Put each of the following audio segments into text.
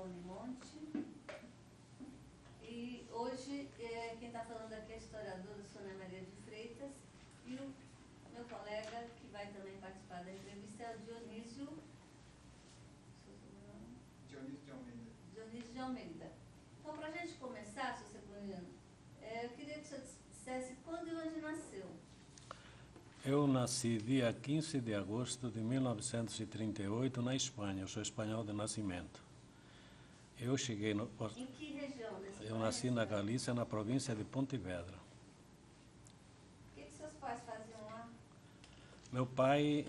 Unimonte. E hoje quem está falando aqui é a historiadora Sônia Maria de Freitas e o meu colega que vai também participar da entrevista é o Dionísio de Almeida. Então, para a gente começar, seu Cepulino, eu queria que o senhor dissesse quando e onde nasceu. Eu nasci dia 15 de agosto de 1938 na Espanha. Eu sou espanhol de nascimento. Eu cheguei no... Em que região da Espanha? Eu nasci na Galícia, na província de Pontevedra. O que seus pais faziam lá? Meu pai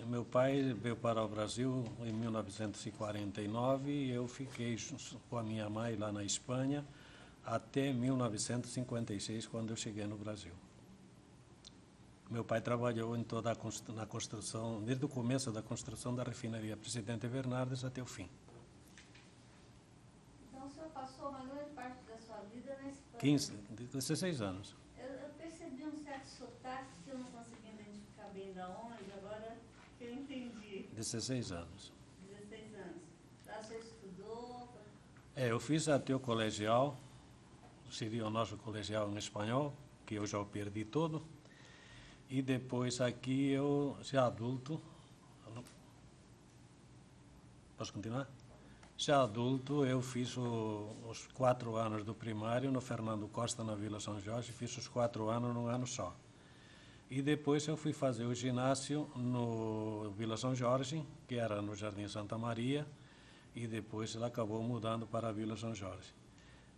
veio para o Brasil em 1949 e eu fiquei com a minha mãe lá na Espanha até 1956, quando eu cheguei no Brasil. Meu pai trabalhou em toda na construção, desde o começo da construção da refinaria Presidente Bernardes até o fim. Então o senhor passou uma grande parte da sua vida na Espanha? 16 anos. Eu percebi um certo sotaque que eu não consegui identificar bem da onde, agora que eu entendi. 16 anos. 16 anos. Lá o senhor estudou? Eu fiz até o colegial, seria o nosso colegial em espanhol, que eu já o perdi todo. E depois aqui eu, já adulto, posso continuar? Já adulto eu fiz os 4 anos do primário no Fernando Costa, na Vila São Jorge, fiz os 4 anos num ano só. E depois eu fui fazer o ginásio no Vila São Jorge, que era no Jardim Santa Maria, e depois ele acabou mudando para a Vila São Jorge.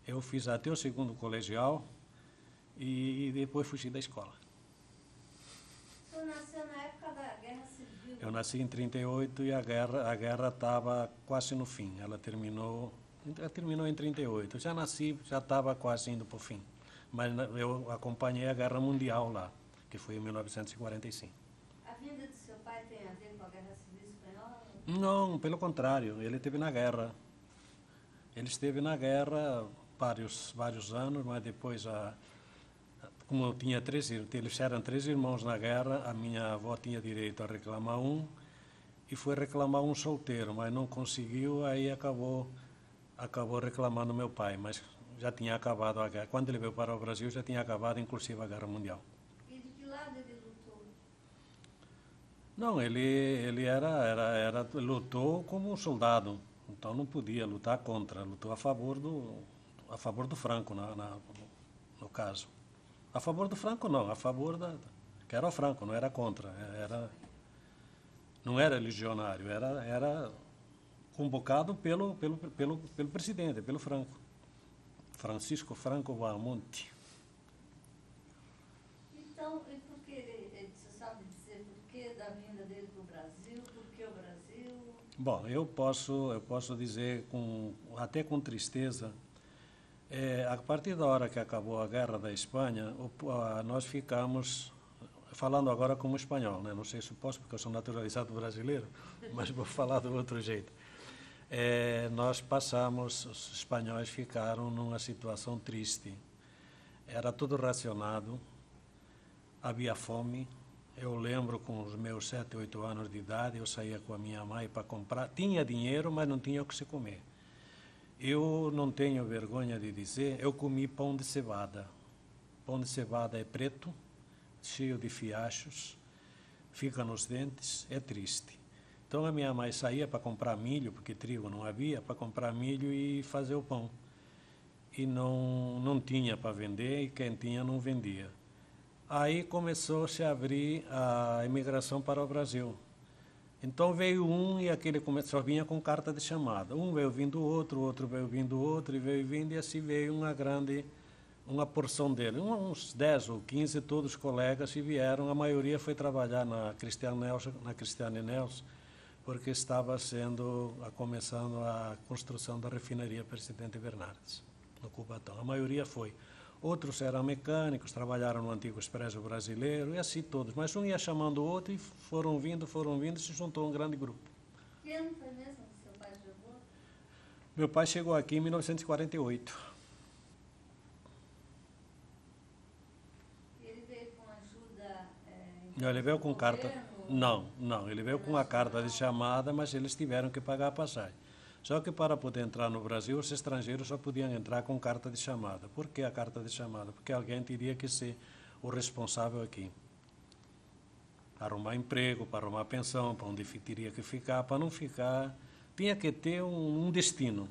Eu fiz até o 2º colegial e depois fugi da escola. O senhor nasceu na época da Guerra Civil? Eu nasci em 38 e a guerra estava quase no fim. Ela terminou em 38. Eu já nasci, já estava quase indo para o fim. Mas eu acompanhei a Guerra Mundial lá, que foi em 1945. A vinda do seu pai tem a ver com a Guerra Civil Espanhola? Não, pelo contrário, ele esteve na guerra. Ele esteve na guerra vários anos, mas depois, como tinha eles eram 3 irmãos na guerra, a minha avó tinha direito a reclamar um e foi reclamar um solteiro, mas não conseguiu, aí acabou reclamando meu pai, mas já tinha acabado a guerra. Quando ele veio para o Brasil, já tinha acabado, inclusive, a Guerra Mundial. E de que lado ele lutou? Não, ele lutou como um soldado, então não podia lutar contra, lutou a favor do Franco, no caso. A favor do Franco não, a favor que era o Franco, não era contra, não era legionário, era convocado pelo presidente, pelo Franco, Francisco Franco Bahamonde. Então, e por que, você sabe dizer por que da vinda dele para o Brasil, por que o Brasil? Bom, eu posso dizer até com tristeza. A partir da hora que acabou a Guerra da Espanha, nós ficamos, falando agora como espanhol, né? Não sei se posso, porque eu sou naturalizado brasileiro, mas vou falar do outro jeito. Os espanhóis ficaram numa situação triste. Era tudo racionado, havia fome. Eu lembro, com os meus 7, 8 anos de idade, eu saía com a minha mãe para comprar. Tinha dinheiro, mas não tinha o que se comer. Eu não tenho vergonha de dizer, eu comi pão de cevada. Pão de cevada é preto, cheio de fiachos, fica nos dentes, é triste. Então a minha mãe saía para comprar milho, porque trigo não havia, para comprar milho e fazer o pão. E não tinha para vender, e quem tinha não vendia. Aí começou-se a abrir a imigração para o Brasil. Então veio um e aquele só vinha com carta de chamada. Um veio vindo outro, outro veio vindo outro, e veio vindo, e assim veio uma porção dele. Uns 10 ou 15, todos colegas, e vieram. A maioria foi trabalhar na Cristiane Nelson, porque estava começando a construção da refinaria Presidente Bernardes, no Cubatão. A maioria foi. Outros eram mecânicos, trabalharam no antigo Expresso Brasileiro, e assim todos. Mas um ia chamando o outro e foram vindo, e se juntou um grande grupo. Que ano foi mesmo que seu pai chegou? Meu pai chegou aqui em 1948. E ele veio com ajuda? Não, ele veio com carta... Não, ele veio com a carta de chamada, mas eles tiveram que pagar a passagem. Só que para poder entrar no Brasil, os estrangeiros só podiam entrar com carta de chamada. Por que a carta de chamada? Porque alguém teria que ser o responsável aqui. Para arrumar emprego, para arrumar pensão, para onde teria que ficar, para não ficar... Tinha que ter um destino.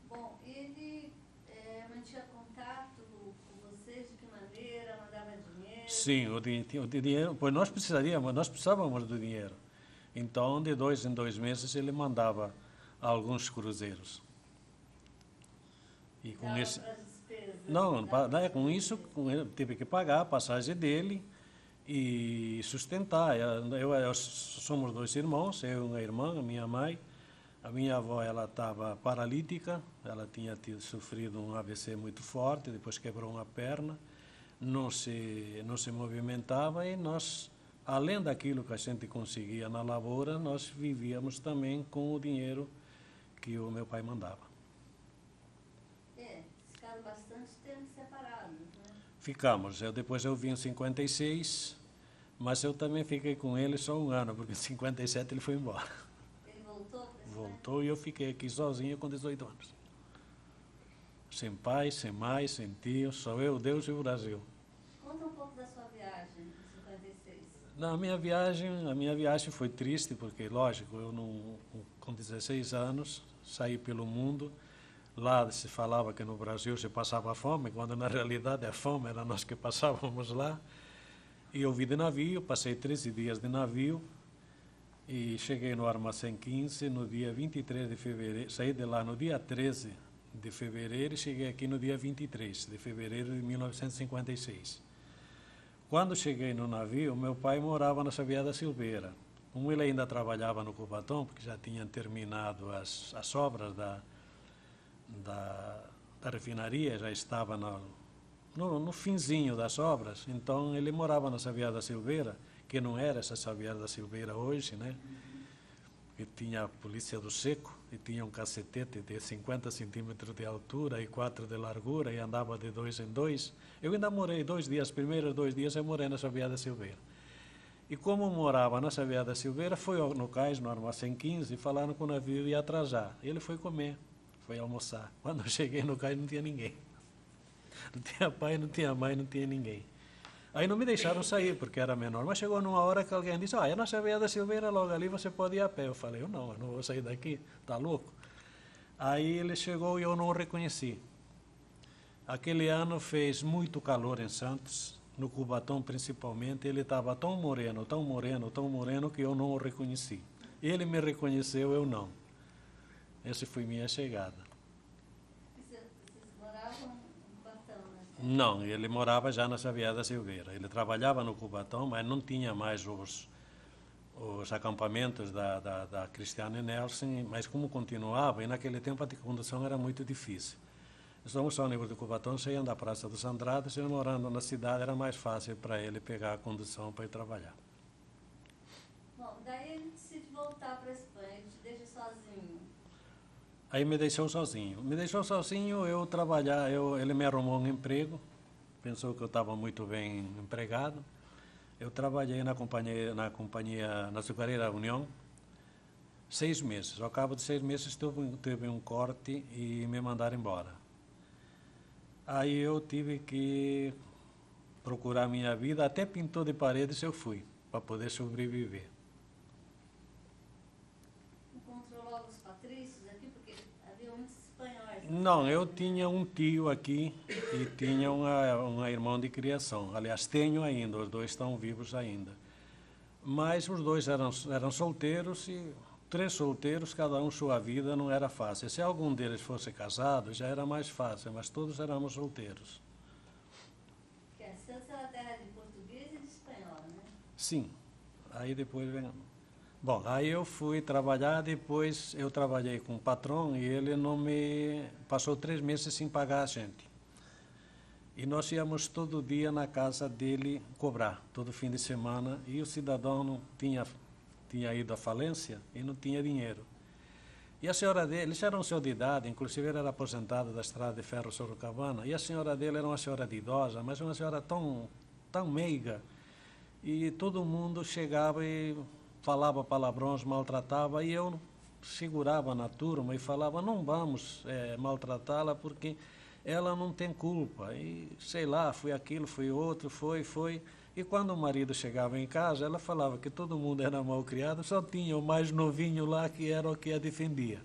Bom, ele mantinha contato com vocês, de que maneira? Mandava dinheiro? Sim, o dinheiro, pois nós precisávamos do dinheiro. Então, de 2 em 2 meses, ele mandava alguns cruzeiros. E com esse... Não, com isso, teve que pagar a passagem dele e sustentar. Somos 2 irmãos, eu e uma irmã, a minha mãe. A minha avó, ela estava paralítica, ela tinha sofrido um AVC muito forte, depois quebrou uma perna, não se movimentava, e nós, além daquilo que a gente conseguia na lavoura, nós vivíamos também com o dinheiro que o meu pai mandava. Ficaram bastante tempo separados, né? Ficamos. Depois eu vim em 56, mas eu também fiquei com ele só 1 ano, porque em 57 ele foi embora. Ele voltou para Espanha? Voltou e eu fiquei aqui sozinho com 18 anos. Sem pai, sem mãe, sem tio, só eu, Deus e o Brasil. Conta um pouco da sua viagem em 56. A minha viagem foi triste, porque, lógico, eu com 16 anos saí pelo mundo. Lá se falava que no Brasil se passava fome, quando na realidade a fome era nós que passávamos lá. E eu vim de navio, passei 13 dias de navio e cheguei no Armazém 15 no dia 23 de fevereiro. Saí de lá no dia 13 de fevereiro e cheguei aqui no dia 23 de fevereiro de 1956. Quando cheguei no navio, meu pai morava na Xavier da Silveira. Como ele ainda trabalhava no Cubatão, porque já tinham terminado as obras da refinaria, já estava no finzinho das obras, então ele morava na Xavier da Silveira, que não era essa Xavier da Silveira hoje, né? Que tinha a polícia do seco, e tinha um cacetete de 50 centímetros de altura e 4 de largura, e andava de 2 em 2. Eu ainda morei 2 dias, primeiros 2 dias eu morei na Xavier da Silveira. E como morava na Xavier da Silveira, foi no cais, no Armazém 15, e falaram que o navio ia atrasar. Ele foi comer. Foi almoçar. Quando eu cheguei no cais não tinha ninguém. Não tinha pai, não tinha mãe, não tinha ninguém. Aí não me deixaram sair, porque era menor. Mas chegou numa hora que alguém disse, é na Xavier da Silveira, logo ali você pode ir a pé. Eu falei, eu não vou sair daqui, tá louco? Aí ele chegou e eu não o reconheci. Aquele ano fez muito calor em Santos, no Cubatão principalmente. Ele estava tão moreno, tão moreno, tão moreno, que eu não o reconheci. Ele me reconheceu, eu não. Essa foi minha chegada. Vocês moravam no Cubatão, né? Não, ele morava já na Xavier da Silveira. Ele trabalhava no Cubatão, mas não tinha mais os acampamentos da Cristiane Nelson, mas como continuava, e naquele tempo a condução era muito difícil. Então, os ônibus do Cubatão saíam da Praça dos Andrades, e morando na cidade era mais fácil para ele pegar a condução para ir trabalhar. Bom, daí ele decide voltar para a Espanha, ele te deixa sozinho. Aí me deixou sozinho. Eu trabalhar, ele me arrumou um emprego, pensou que eu estava muito bem empregado. Eu trabalhei na Açucareira União 6 meses. Ao cabo de 6 meses teve um corte e me mandaram embora. Aí eu tive que procurar minha vida, até pintor de paredes eu fui, para poder sobreviver. Encontrou logo os patrícios aqui, porque havia muitos espanhóis. Não, eu tinha um tio aqui e tinha uma irmã de criação. Aliás, tenho ainda, os 2 estão vivos ainda. Mas os 2 eram solteiros, e 3 solteiros, cada um sua vida, não era fácil. Se algum deles fosse casado, já era mais fácil, mas todos éramos solteiros. Que Santos era terra de português e de espanhol, né? Sim. Aí depois vem... Bom, aí eu fui trabalhar, depois eu trabalhei com um patrão e ele não me... Passou 3 meses sem pagar a gente. E nós íamos todo dia na casa dele cobrar, todo fim de semana, e o cidadão não tinha ido à falência e não tinha dinheiro. E a senhora dele, ele já era um senhor de idade, inclusive ele era aposentado da Estrada de Ferro Sorocabana, e a senhora dele era uma senhora de idosa, mas uma senhora tão meiga, e todo mundo chegava e falava palavrões, maltratava, e eu segurava na turma e falava, não vamos maltratá-la porque ela não tem culpa. E sei lá, foi aquilo, foi outro, foi. E quando o marido chegava em casa, ela falava que todo mundo era mal criado, só tinha o mais novinho lá que era o que a defendia.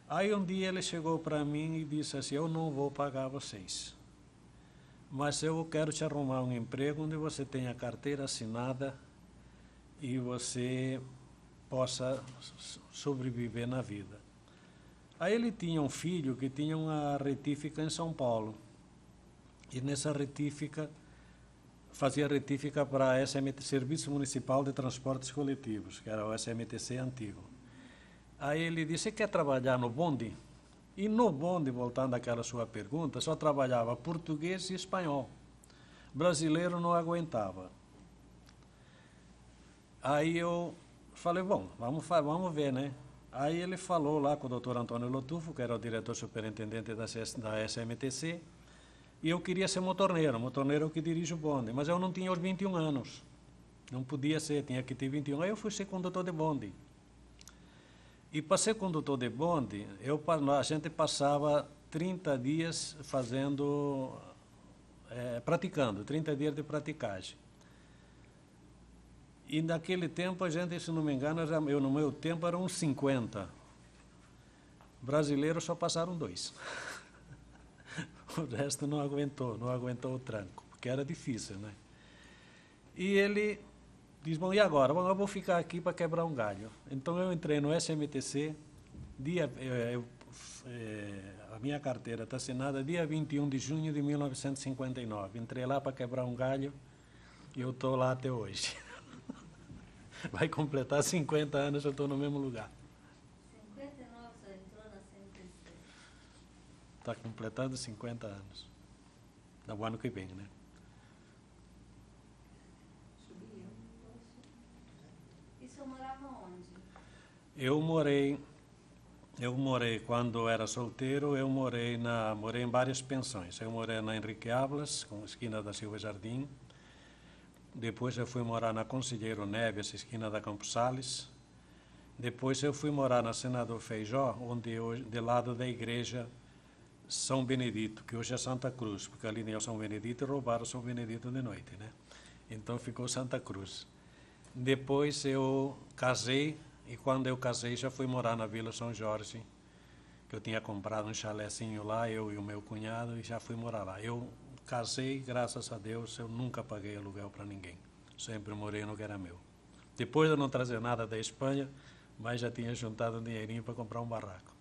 Aí um dia ele chegou para mim e disse assim, eu não vou pagar vocês, mas eu quero te arrumar um emprego onde você tenha carteira assinada e você possa sobreviver na vida. Aí ele tinha um filho que tinha uma retífica em São Paulo, e nessa retífica, fazia retífica para a SMT, Serviço Municipal de Transportes Coletivos, que era o SMTC antigo. Aí ele disse, você quer trabalhar no bonde? E no bonde, voltando àquela sua pergunta, só trabalhava português e espanhol. Brasileiro não aguentava. Aí eu falei, bom, vamos ver, né? Aí ele falou lá com o doutor Antônio Lotufo, que era o diretor superintendente da SMTC, e eu queria ser motorneiro. Motorneiro é o que dirige o bonde, mas eu não tinha os 21 anos. Não podia ser, tinha que ter 21. Aí eu fui ser condutor de bonde. E para ser condutor de bonde, a gente passava 30 dias praticando, 30 dias de praticagem. E naquele tempo, a gente, se não me engano, no meu tempo eram uns 50. Brasileiros só passaram 2. O resto não aguentou o tranco, porque era difícil, né? E ele diz, bom, e agora? Bom, eu vou ficar aqui para quebrar um galho. Então eu entrei no SMTC, a minha carteira está assinada dia 21 de junho de 1959. Entrei lá para quebrar um galho e eu estou lá até hoje. Vai completar 50 anos, eu estou no mesmo lugar. 59 você entrou na SMTC? Está completando 50 anos. No ano que vem, né? E o senhor morava onde? Eu morei quando era solteiro, morei em várias pensões. Eu morei na Henrique Ablas, com esquina da Silva Jardim. Depois eu fui morar na Conselheiro Neves, esquina da Campos Sales. Depois eu fui morar na Senador Feijó, de lado da igreja São Benedito, que hoje é Santa Cruz, porque ali tinha São Benedito e roubaram São Benedito de noite, né? Então ficou Santa Cruz. Depois eu casei, e quando eu casei já fui morar na Vila São Jorge, que eu tinha comprado um chalézinho lá, eu e o meu cunhado, e já fui morar lá. Eu casei, graças a Deus, eu nunca paguei aluguel para ninguém. Sempre morei no que era meu. Depois eu não trazer nada da Espanha, mas já tinha juntado um dinheirinho para comprar um barraco.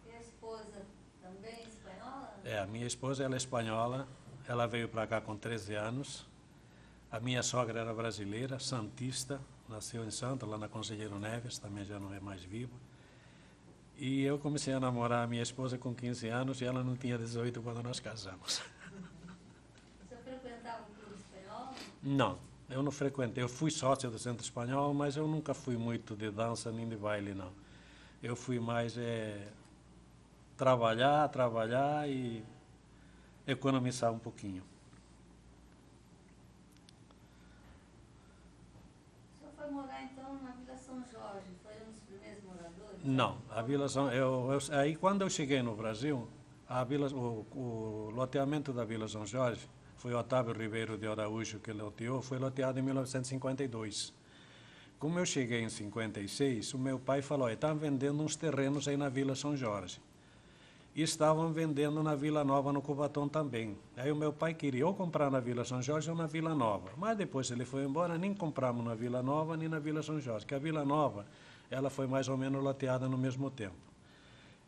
E a esposa também espanhola? A minha esposa ela é espanhola, ela veio para cá com 13 anos. A minha sogra era brasileira, santista, nasceu em Santos, lá na Conselheiro Neves, também já não é mais viva. E eu comecei a namorar a minha esposa com 15 anos e ela não tinha 18 quando nós casamos. Você frequentava o clube espanhol? Não, eu não frequentei. Eu fui sócio do Centro Espanhol, mas eu nunca fui muito de dança nem de baile, não. Eu fui mais trabalhar e economizar um pouquinho. O senhor foi morar, então, na Vila São Jorge? Foi um dos primeiros moradores? Não, a Vila São... aí, quando eu cheguei no Brasil, o loteamento da Vila São Jorge, foi o Otávio Ribeiro de Araújo que loteou, foi loteado em 1952. Como eu cheguei em 56, o meu pai falou, estão vendendo uns terrenos aí na Vila São Jorge. E estavam vendendo na Vila Nova, no Cubatão também. Aí o meu pai queria ou comprar na Vila São Jorge ou na Vila Nova. Mas depois ele foi embora, nem compramos na Vila Nova nem na Vila São Jorge, que a Vila Nova ela foi mais ou menos loteada no mesmo tempo.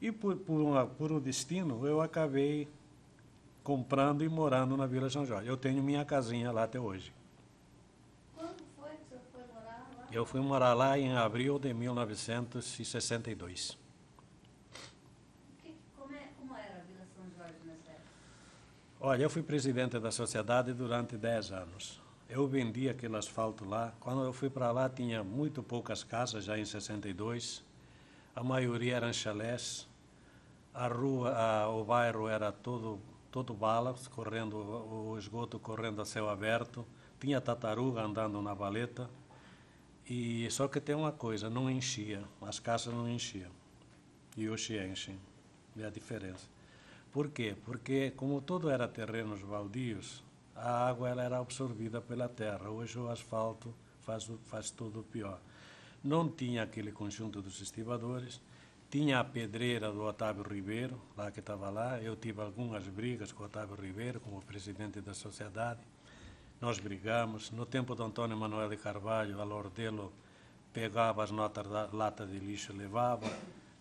E por um destino, eu acabei comprando e morando na Vila São Jorge. Eu tenho minha casinha lá até hoje. Quando foi que o senhor foi morar lá? Eu fui morar lá em abril de 1962. Como era a Vila São Jorge nessa época? Olha, eu fui presidente da sociedade durante 10 anos. Eu vendi aquele asfalto lá. Quando eu fui para lá, tinha muito poucas casas, já em 62. A maioria eram chalés. A rua, o bairro era todo bala, o esgoto correndo a céu aberto. Tinha tartaruga andando na valeta. E só que tem uma coisa, não enchia, as casas não enchiam. E hoje enchem, é a diferença. Por quê? Porque como tudo era terrenos baldios, a água ela era absorvida pela terra. Hoje o asfalto faz tudo pior. Não tinha aquele conjunto dos estivadores, tinha a pedreira do Otávio Ribeiro, lá que estava lá. Eu tive algumas brigas com o Otávio Ribeiro, como presidente da sociedade. Nós brigamos. No tempo do Antônio Manuel de Carvalho, a Lordelo pegava as notas da lata de lixo e levava.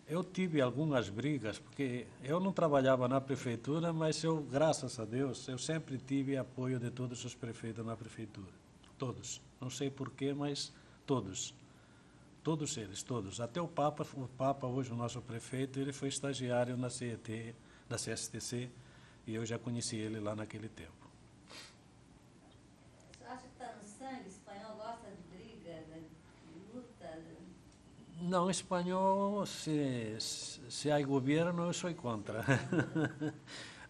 Eu tive algumas brigas, porque eu não trabalhava na prefeitura, mas eu, graças a Deus, eu sempre tive apoio de todos os prefeitos na prefeitura. Todos. Não sei porquê, mas todos. Todos eles, todos. Até o Papa hoje, o nosso prefeito, ele foi estagiário na CET, da CSTC, e eu já conheci ele lá naquele tempo. Você acha que está no sangue? O espanhol gosta de briga, de luta? Não, espanhol, se há governo, eu sou contra.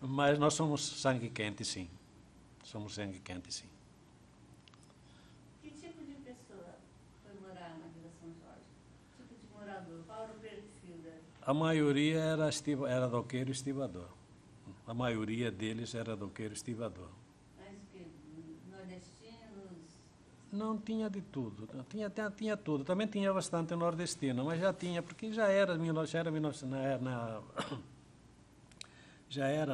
Mas nós somos sangue quente, sim. Somos sangue quente, sim. Que tipo de pessoa foi morar na Vila São Jorge? Que tipo de morador? Qual era o perfil dela? A maioria era doqueiro e estivador. A maioria deles era doqueiro e estivador. Mas o quê? Nordestinos? Não, tinha de tudo. Tinha tudo. Também tinha bastante nordestino, mas já tinha, porque já era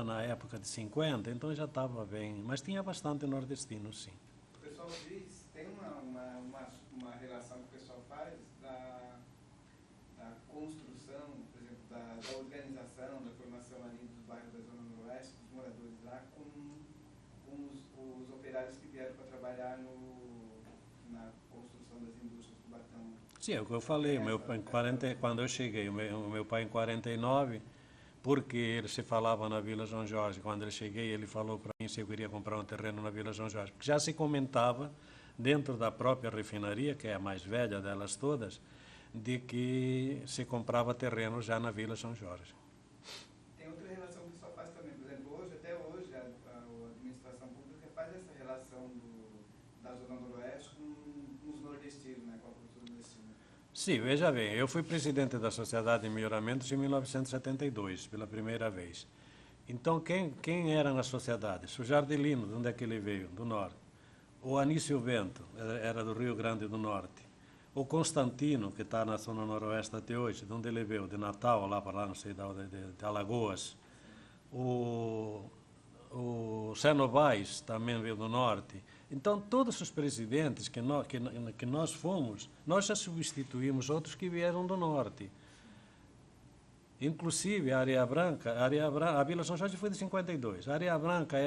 na época de 50, então já estava bem. Mas tinha bastante nordestino, sim. O pessoal diz, tem uma relação que o pessoal faz da construção, por exemplo, da organização, da formação ali dos bairros da Zona Noroeste, dos moradores lá, com os operários que vieram para trabalhar na construção das indústrias do Cubatão. Sim, é o que eu falei. Quando eu cheguei, o meu pai em 49, porque ele se falava na Vila São Jorge. Quando eu cheguei, ele falou para mim se eu queria comprar um terreno na Vila São Jorge. Porque já se comentava, dentro da própria refinaria, que é a mais velha delas todas, de que se comprava terreno já na Vila São Jorge. Tem outra relação que o pessoal faz também. Por exemplo, até hoje, a administração pública faz essa relação da Zona Noroeste com os nordestinos, né, com a cultura nordestina. Sim, veja bem, eu fui presidente da Sociedade de Melhoramentos em 1972, pela primeira vez. Então, quem era na sociedade? O Jardelino, de onde é que ele veio? Do Norte. O Anísio Bento, era do Rio Grande do Norte. O Constantino, que está na Zona Noroeste até hoje, de onde ele veio? De Natal, lá para lá, não sei, de Alagoas. O Zé Novaes também veio do Norte. Então, todos os presidentes que nós fomos, nós já substituímos outros que vieram do Norte. Inclusive, a Areia Branca, a Vila São Jorge foi de 52. A Areia Branca,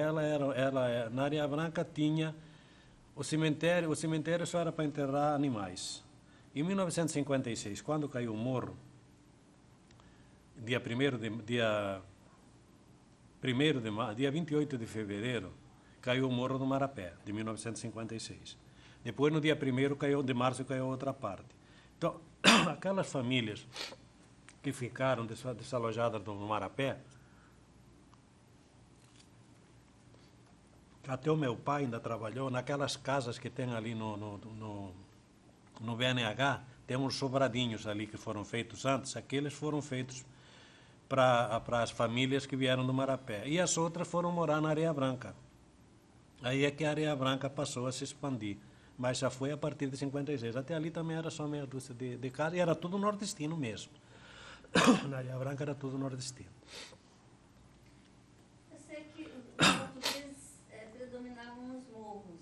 na Areia Branca tinha o cemitério só era para enterrar animais. Em 1956, quando caiu o morro, dia 28 de fevereiro, caiu o Morro do Marapé, de 1956. Depois, no dia 1º de março, caiu outra parte. Então, aquelas famílias que ficaram desalojadas do Marapé, até o meu pai ainda trabalhou naquelas casas que tem ali no BNH, tem uns sobradinhos ali que foram feitos antes, aqueles foram feitos para as famílias que vieram do Marapé. E as outras foram morar na Areia Branca. Aí é que a Areia Branca passou a se expandir. Mas já foi a partir de 56. Até ali também era só meia dúzia de casas e era tudo nordestino mesmo. Na Areia Branca era tudo nordestino. Eu sei que os portugueses predominavam os morros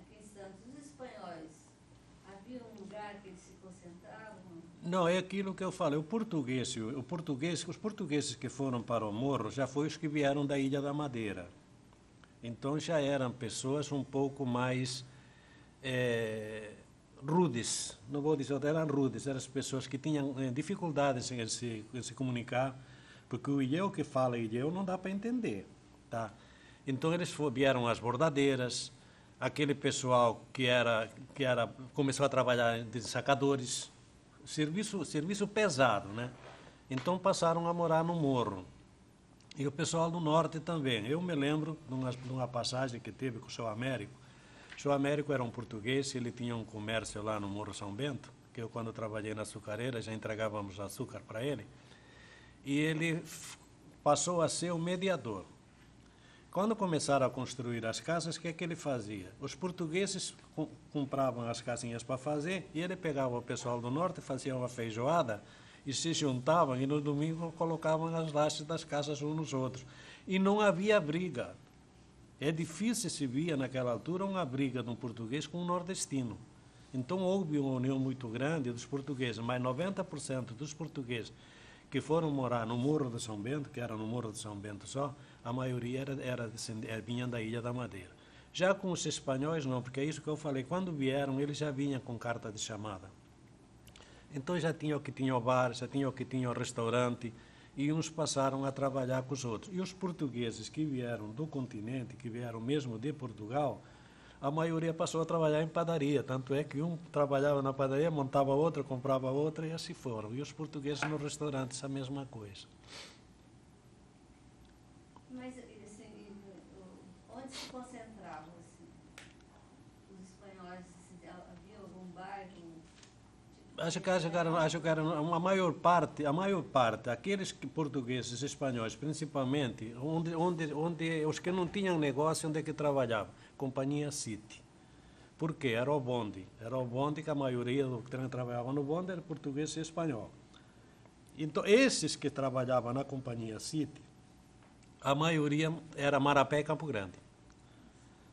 aqui em Santos. Os espanhóis, havia um lugar que eles se concentravam? Não, é aquilo que eu falo. Os portugueses que foram para o morro já foram os que vieram da Ilha da Madeira. Então já eram pessoas um pouco mais rudes. Não vou dizer que eram rudes, eram as pessoas que tinham dificuldades em se comunicar, porque o ilhéu que fala ilhéu não dá para entender. Tá? Então eles vieram às bordadeiras, aquele pessoal que começou a trabalhar de sacadores, serviço pesado, né? Então passaram a morar no morro. E o pessoal do norte também. Eu me lembro de uma passagem que teve com o seu Américo, O Américo era um português, ele tinha um comércio lá no Morro São Bento, que eu, quando trabalhei na açucareira, já entregávamos açúcar para ele, e ele passou a ser o mediador. Quando começaram a construir as casas, o que é que ele fazia? Os portugueses compravam as casinhas para fazer, e ele pegava o pessoal do norte, fazia uma feijoada, e se juntavam, e no domingo colocavam as lajes das casas uns nos outros. E não havia briga. É difícil se via naquela altura uma briga de um português com um nordestino. Então houve uma união muito grande dos portugueses, mas 90% dos portugueses que foram morar no Morro de São Bento, que era no Morro de São Bento só, a maioria vinha da Ilha da Madeira. Já com os espanhóis não, porque é isso que eu falei, quando vieram eles já vinham com carta de chamada. Então já tinha o que tinha o bar, já tinha o que tinha o restaurante, e uns passaram a trabalhar com os outros. E os portugueses que vieram do continente, que vieram mesmo de Portugal, a maioria passou a trabalhar em padaria, tanto é que um trabalhava na padaria, montava outra, comprava outra, e assim foram. E os portugueses nos restaurantes, a mesma coisa. Mas assim, onde se concentravam assim, os espanhóis? Havia algum bar? Acho que era a maior parte, aqueles portugueses, espanhóis, principalmente, onde os que não tinham negócio, onde é que trabalhavam? Companhia City. Por quê? Era o bonde que a maioria do que trabalhava no bonde era português e espanhol. Então, esses que trabalhavam na Companhia City, a maioria era Marapé e Campo Grande.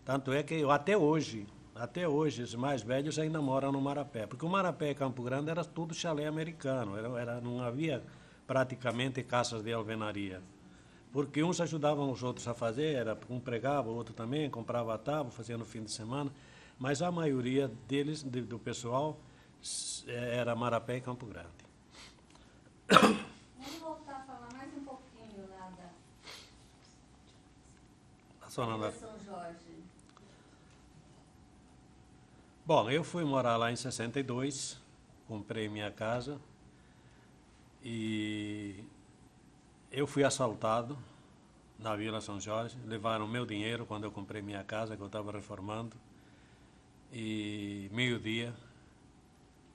Tanto é que até hoje, os mais velhos ainda moram no Marapé, porque o Marapé e Campo Grande era tudo chalé americano, não havia praticamente casas de alvenaria, porque uns ajudavam os outros a fazer, um pregava, o outro também, comprava a tábua, fazia no fim de semana, mas a maioria deles, do pessoal, era Marapé e Campo Grande. Vamos voltar a falar mais um pouquinho lá da São Jorge. Bom, eu fui morar lá em 62, comprei minha casa e eu fui assaltado na Vila São Jorge, levaram meu dinheiro quando eu comprei minha casa, que eu estava reformando, e meio-dia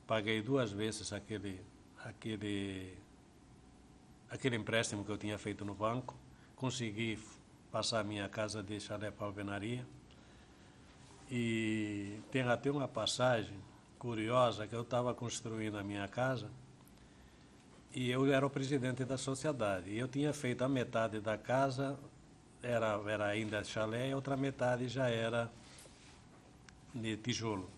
paguei 2 vezes aquele empréstimo que eu tinha feito no banco, consegui passar minha casa de chalé para alvenaria. E tem até uma passagem curiosa que eu estava construindo a minha casa e eu era o presidente da sociedade. E eu tinha feito a metade da casa, era ainda chalé, e a outra metade já era de tijolo.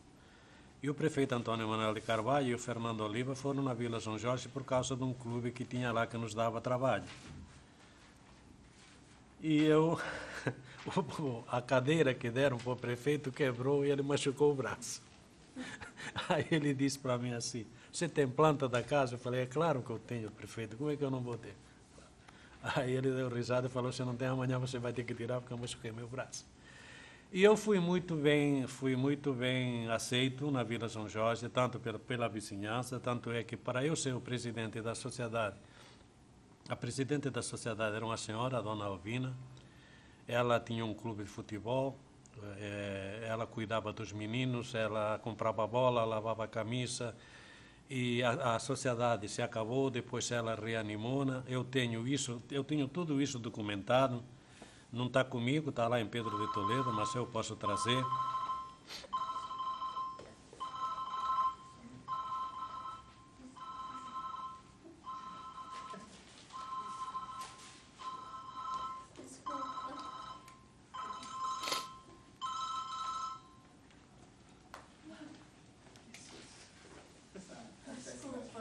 E o prefeito Antônio Manuel de Carvalho e o Fernando Oliva foram na Vila São Jorge por causa de um clube que tinha lá que nos dava trabalho. E a cadeira que deram para o prefeito quebrou e ele machucou o braço. Aí ele disse para mim assim, você tem planta da casa? Eu falei, é claro que eu tenho, prefeito, como é que eu não vou ter? Aí ele deu risada e falou, se não tem amanhã você vai ter que tirar porque eu machuquei meu braço. E eu fui muito bem aceito na Vila São Jorge, tanto pela vizinhança, tanto é que para eu ser o presidente da sociedade, a presidente da sociedade era uma senhora, a dona Alvina. Ela tinha um clube de futebol, ela cuidava dos meninos, ela comprava bola, lavava camisa, e a sociedade se acabou, depois ela reanimou. Eu tenho tudo isso documentado, não está comigo, está lá em Pedro de Toledo, mas eu posso trazer.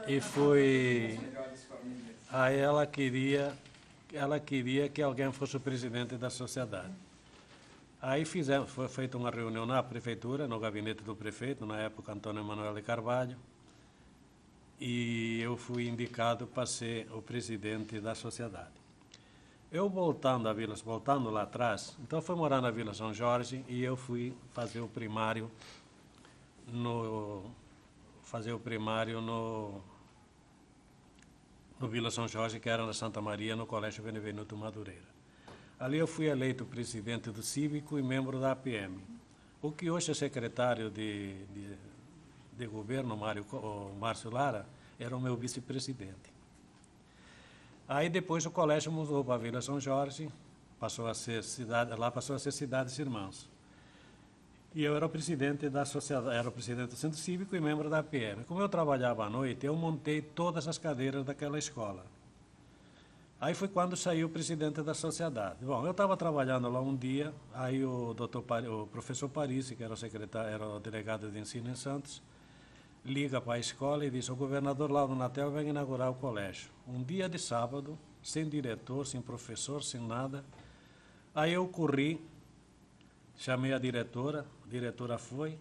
E foi. Aí ela queria que alguém fosse o presidente da sociedade. Aí foi feita uma reunião na prefeitura, no gabinete do prefeito, na época Antônio Manuel de Carvalho, e eu fui indicado para ser o presidente da sociedade. Eu voltando lá atrás, então fui morar na Vila São Jorge e eu fui fazer o primário no Vila São Jorge, que era na Santa Maria, no Colégio Benevenuto Madureira. Ali eu fui eleito presidente do Cívico e membro da APM. O que hoje é secretário de governo, Márcio Lara, era o meu vice-presidente. Aí depois o colégio mudou para a Vila São Jorge, passou a ser Cidades Irmãs. E eu era o presidente da sociedade, era o presidente do Centro Cívico e membro da PM. Como eu trabalhava à noite, eu montei todas as cadeiras daquela escola. Aí foi quando saiu o presidente da sociedade. Bom, eu estava trabalhando lá um dia, aí o professor Parisi, que era o delegado de ensino em Santos, liga para a escola e diz: o governador Lauro Natel vai inaugurar o colégio. Um dia de sábado, sem diretor, sem professor, sem nada. Aí eu corri, chamei a diretora foi,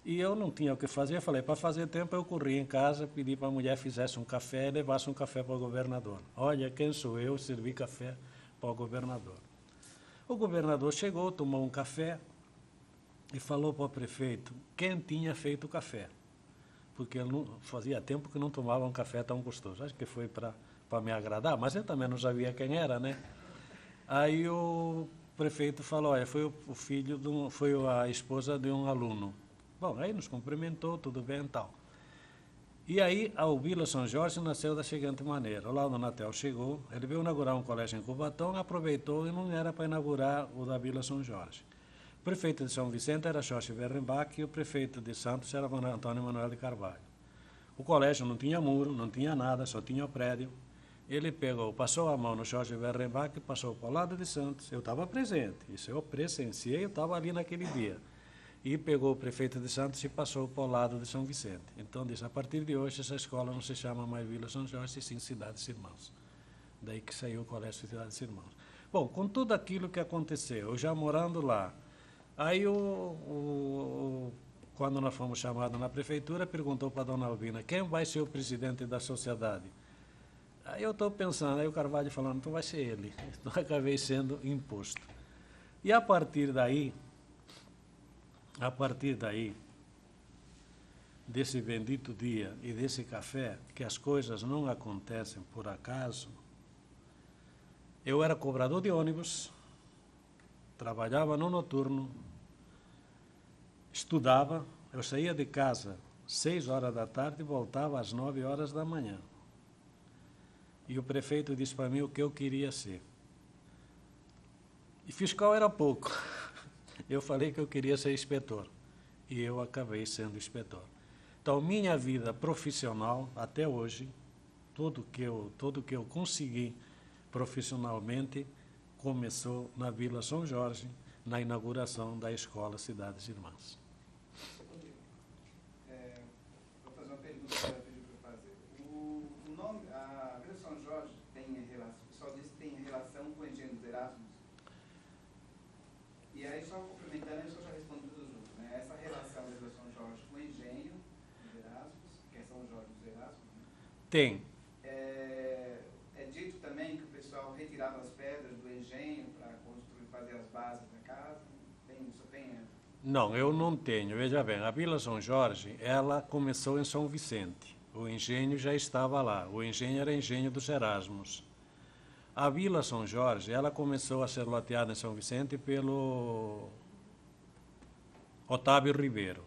e eu não tinha o que fazer. Eu falei, para fazer tempo, eu corri em casa, pedi para a mulher fizesse um café e levasse um café para o governador. Olha, quem sou eu, servi café para o governador. O governador chegou, tomou um café e falou para o prefeito quem tinha feito o café, porque ele não, fazia tempo que não tomava um café tão gostoso. Acho que foi para me agradar, mas eu também não sabia quem era, né? Aí o prefeito falou, olha, foi o filho, foi a esposa de um aluno. Bom, aí nos cumprimentou, tudo bem e tal. E aí, a Vila São Jorge nasceu da seguinte maneira. O Lauro Natel chegou, ele veio inaugurar um colégio em Cubatão, aproveitou e não era para inaugurar o da Vila São Jorge. O prefeito de São Vicente era Jorge Verrenbach e o prefeito de Santos era Antônio Manuel de Carvalho. O colégio não tinha muro, não tinha nada, só tinha o prédio. Ele passou a mão no Jorge Verrenbach, passou para o lado de Santos. Eu estava presente, isso eu presenciei, eu estava ali naquele dia. E pegou o prefeito de Santos e passou para o lado de São Vicente. Então disse, a partir de hoje essa escola não se chama mais Vila São Jorge, e sim Cidades Irmãs. Daí que saiu o Colégio Cidades Irmãs. Bom, com tudo aquilo que aconteceu, eu já morando lá, aí quando nós fomos chamados na prefeitura, perguntou para a dona Albina, quem vai ser o presidente da sociedade? Aí eu estou pensando, aí o Carvalho falando, então vai ser ele. Então acabei sendo imposto. E a partir daí, desse bendito dia e desse café, que as coisas não acontecem por acaso, eu era cobrador de ônibus, trabalhava no noturno, estudava, eu saía de casa às 6 horas da tarde e voltava às 9 horas da manhã. E o prefeito disse para mim o que eu queria ser. E fiscal era pouco. Eu falei que eu queria ser inspetor. E eu acabei sendo inspetor. Então, minha vida profissional, até hoje, tudo que eu consegui profissionalmente, começou na Vila São Jorge, na inauguração da Escola Cidades Irmãs. Vou fazer uma pergunta que ela pediu para fazer. O nome, a Vila São Jorge tem relação, o pessoal diz que tem relação com o Engenho dos Erasmus. E aí, só complementando, eu já respondo tudo junto, né? Essa relação da Vila São Jorge com o Engenho dos Erasmus, que é São Jorge dos Erasmus, né? Tem. É dito também que o pessoal retirava as pedras do engenho para construir, fazer as bases da casa. Isso tem? Não, eu não tenho. Veja bem, a Vila São Jorge, ela começou em São Vicente. O engenho já estava lá. O engenho era engenho dos Erasmus. A Vila São Jorge, ela começou a ser loteada em São Vicente pelo Otávio Ribeiro.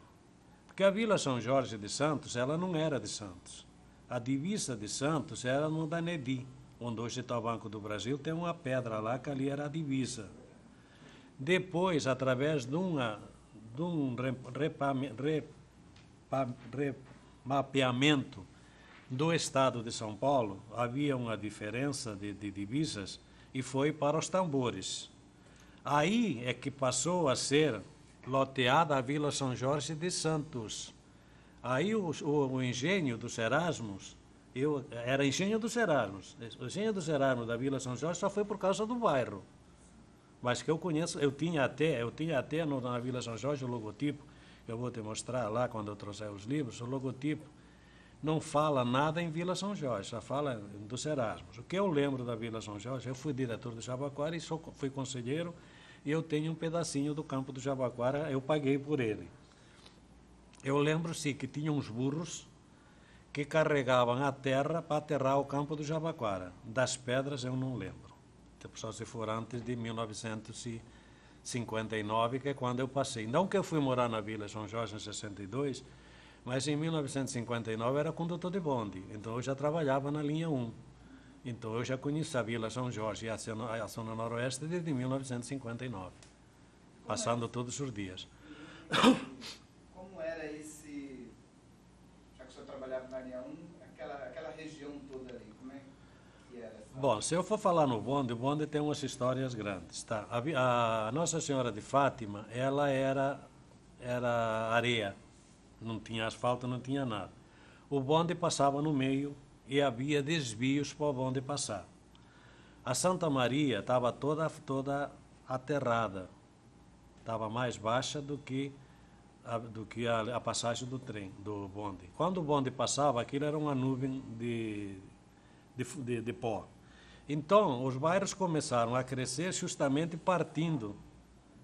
Porque a Vila São Jorge de Santos, ela não era de Santos. A divisa de Santos era no Danedi, onde hoje está o Banco do Brasil, tem uma pedra lá que ali era a divisa. Depois, através de um remapeamento do Estado de São Paulo, havia uma diferença de divisas e foi para os tambores. Aí é que passou a ser loteada a Vila São Jorge de Santos. Aí o engenho dos Erasmus, era engenho dos Erasmus. O engenho dos Erasmus da Vila São Jorge só foi por causa do bairro. Mas que eu conheço, eu tinha até na Vila São Jorge o logotipo, eu vou te mostrar lá quando eu trouxer os livros, o logotipo não fala nada em Vila São Jorge, só fala dos Erasmus. O que eu lembro da Vila São Jorge, eu fui diretor do Jabaquara e fui conselheiro, e eu tenho um pedacinho do campo do Jabaquara, eu paguei por ele. Eu lembro, sim, que tinha uns burros que carregavam a terra para aterrar o campo do Jabaquara. Das pedras eu não lembro, só se for antes de 1960. 59, que é quando eu passei. Não que eu fui morar na Vila São Jorge em 62, mas em 1959 era condutor de bonde, então eu já trabalhava na linha 1. Então eu já conheci a Vila São Jorge e a Zona Noroeste desde 1959, passando todos os dias. Como era esse, já que o senhor trabalhava na linha 1, aquela região toda ali, como é que era essa? Bom, se eu for falar no bonde, o bonde tem umas histórias grandes, tá? A Nossa Senhora de Fátima, ela era areia, não tinha asfalto, não tinha nada. O bonde passava no meio e havia desvios para o bonde passar. A Santa Maria estava toda aterrada, estava mais baixa do que a passagem do trem, do bonde. Quando o bonde passava, aquilo era uma nuvem de pó. Então, os bairros começaram a crescer justamente partindo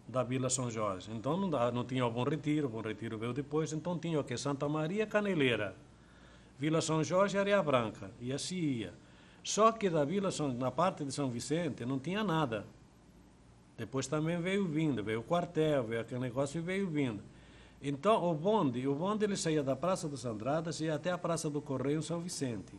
da Vila São Jorge. Então, não tinha o Bom Retiro veio depois, então tinha o que? Santa Maria, Caneleira, Vila São Jorge e Areia Branca, e assim ia. Só que na parte de São Vicente não tinha nada. Depois também veio o quartel, veio aquele negócio e veio vindo. Então, o bonde ele saía da Praça dos Andradas e ia até a Praça do Correio São Vicente.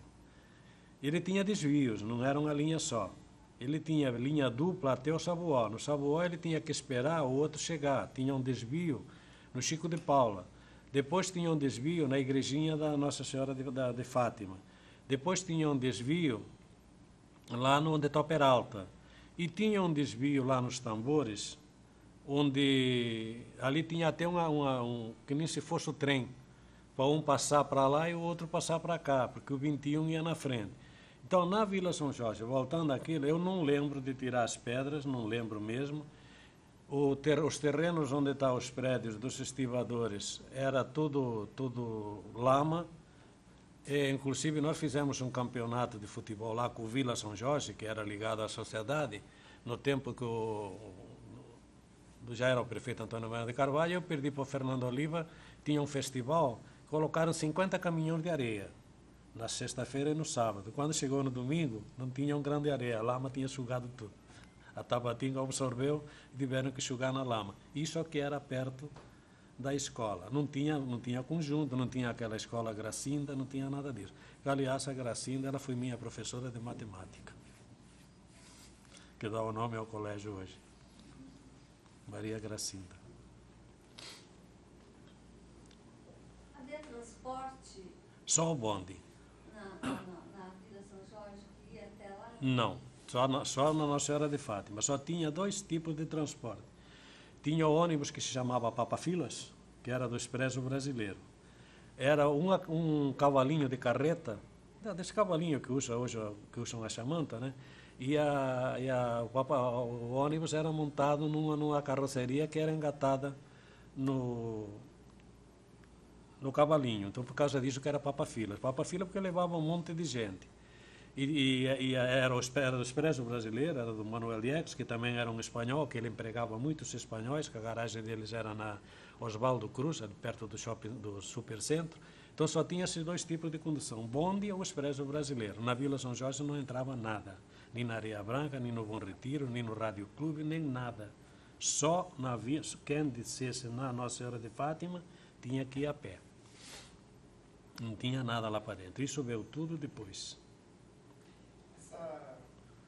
Ele tinha desvios, não era uma linha só. Ele tinha linha dupla até o Sabuó. No Sabuó ele tinha que esperar o outro chegar. Tinha um desvio no Chico de Paula. Depois tinha um desvio na igrejinha da Nossa Senhora de Fátima. Depois tinha um desvio lá no onde está o Peralta. E tinha um desvio lá nos Tambores, onde ali tinha até que nem se fosse o trem, para um passar para lá e o outro passar para cá, porque o 21 ia na frente. Então, na Vila São Jorge, voltando àquilo, eu não lembro de tirar as pedras, não lembro mesmo. Os terrenos onde estão os prédios dos estivadores era tudo lama. E, inclusive, nós fizemos um campeonato de futebol lá com o Vila São Jorge, que era ligado à sociedade, no tempo que já era o prefeito Antônio Maria de Carvalho. Eu perdi para o Fernando Oliva, tinha um festival, colocaram 50 caminhões de areia, na sexta-feira e no sábado. Quando chegou no domingo, não tinha um grão de areia, a lama tinha sugado tudo. A Tabatinga absorveu e tiveram que sugar na lama. Isso aqui era perto da escola. Não tinha conjunto, não tinha aquela escola Gracinda, não tinha nada disso. Aliás, a Gracinda, ela foi minha professora de matemática, que dá o nome ao colégio hoje. Maria Gracinda. Havia transporte Só o bonde. na Vila São Jorge que ia até lá? Não, só na Nossa Senhora de Fátima. Só tinha 2 tipos de transporte. Tinha o ônibus que se chamava Papa Filas, que era do Expresso Brasileiro. Era um cavalinho de carreta, desse cavalinho que usa hoje, que usam a chamanta, né? E o ônibus era montado numa carroceria que era engatada no cavalinho. Então, por causa disso que era Papa Filas. Papa Filas porque levava um monte de gente. E era do Expresso Brasileiro, era do Manuel Diegues, que também era um espanhol, que ele empregava muitos espanhóis, que a garagem deles era na Osvaldo Cruz, perto do Supercentro. Então só tinha esses 2 tipos de condução, bonde ou Expresso Brasileiro. Na Vila São Jorge não entrava nada, nem na Areia Branca, nem no Bom Retiro, nem no Rádio Clube, nem nada. Só quem descesse na Nossa Senhora de Fátima tinha que ir a pé. Não tinha nada lá para dentro. Isso veio tudo depois.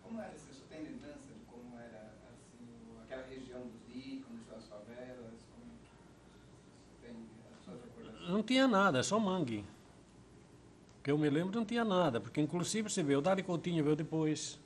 Como era isso? Você tem lembrança de como era assim, aquela região dos ícones, das favelas? Você tem as suas recordações? Não tinha nada, só mangue. Que eu me lembro, não tinha nada, porque inclusive você vê, o Dário Coutinho veio depois,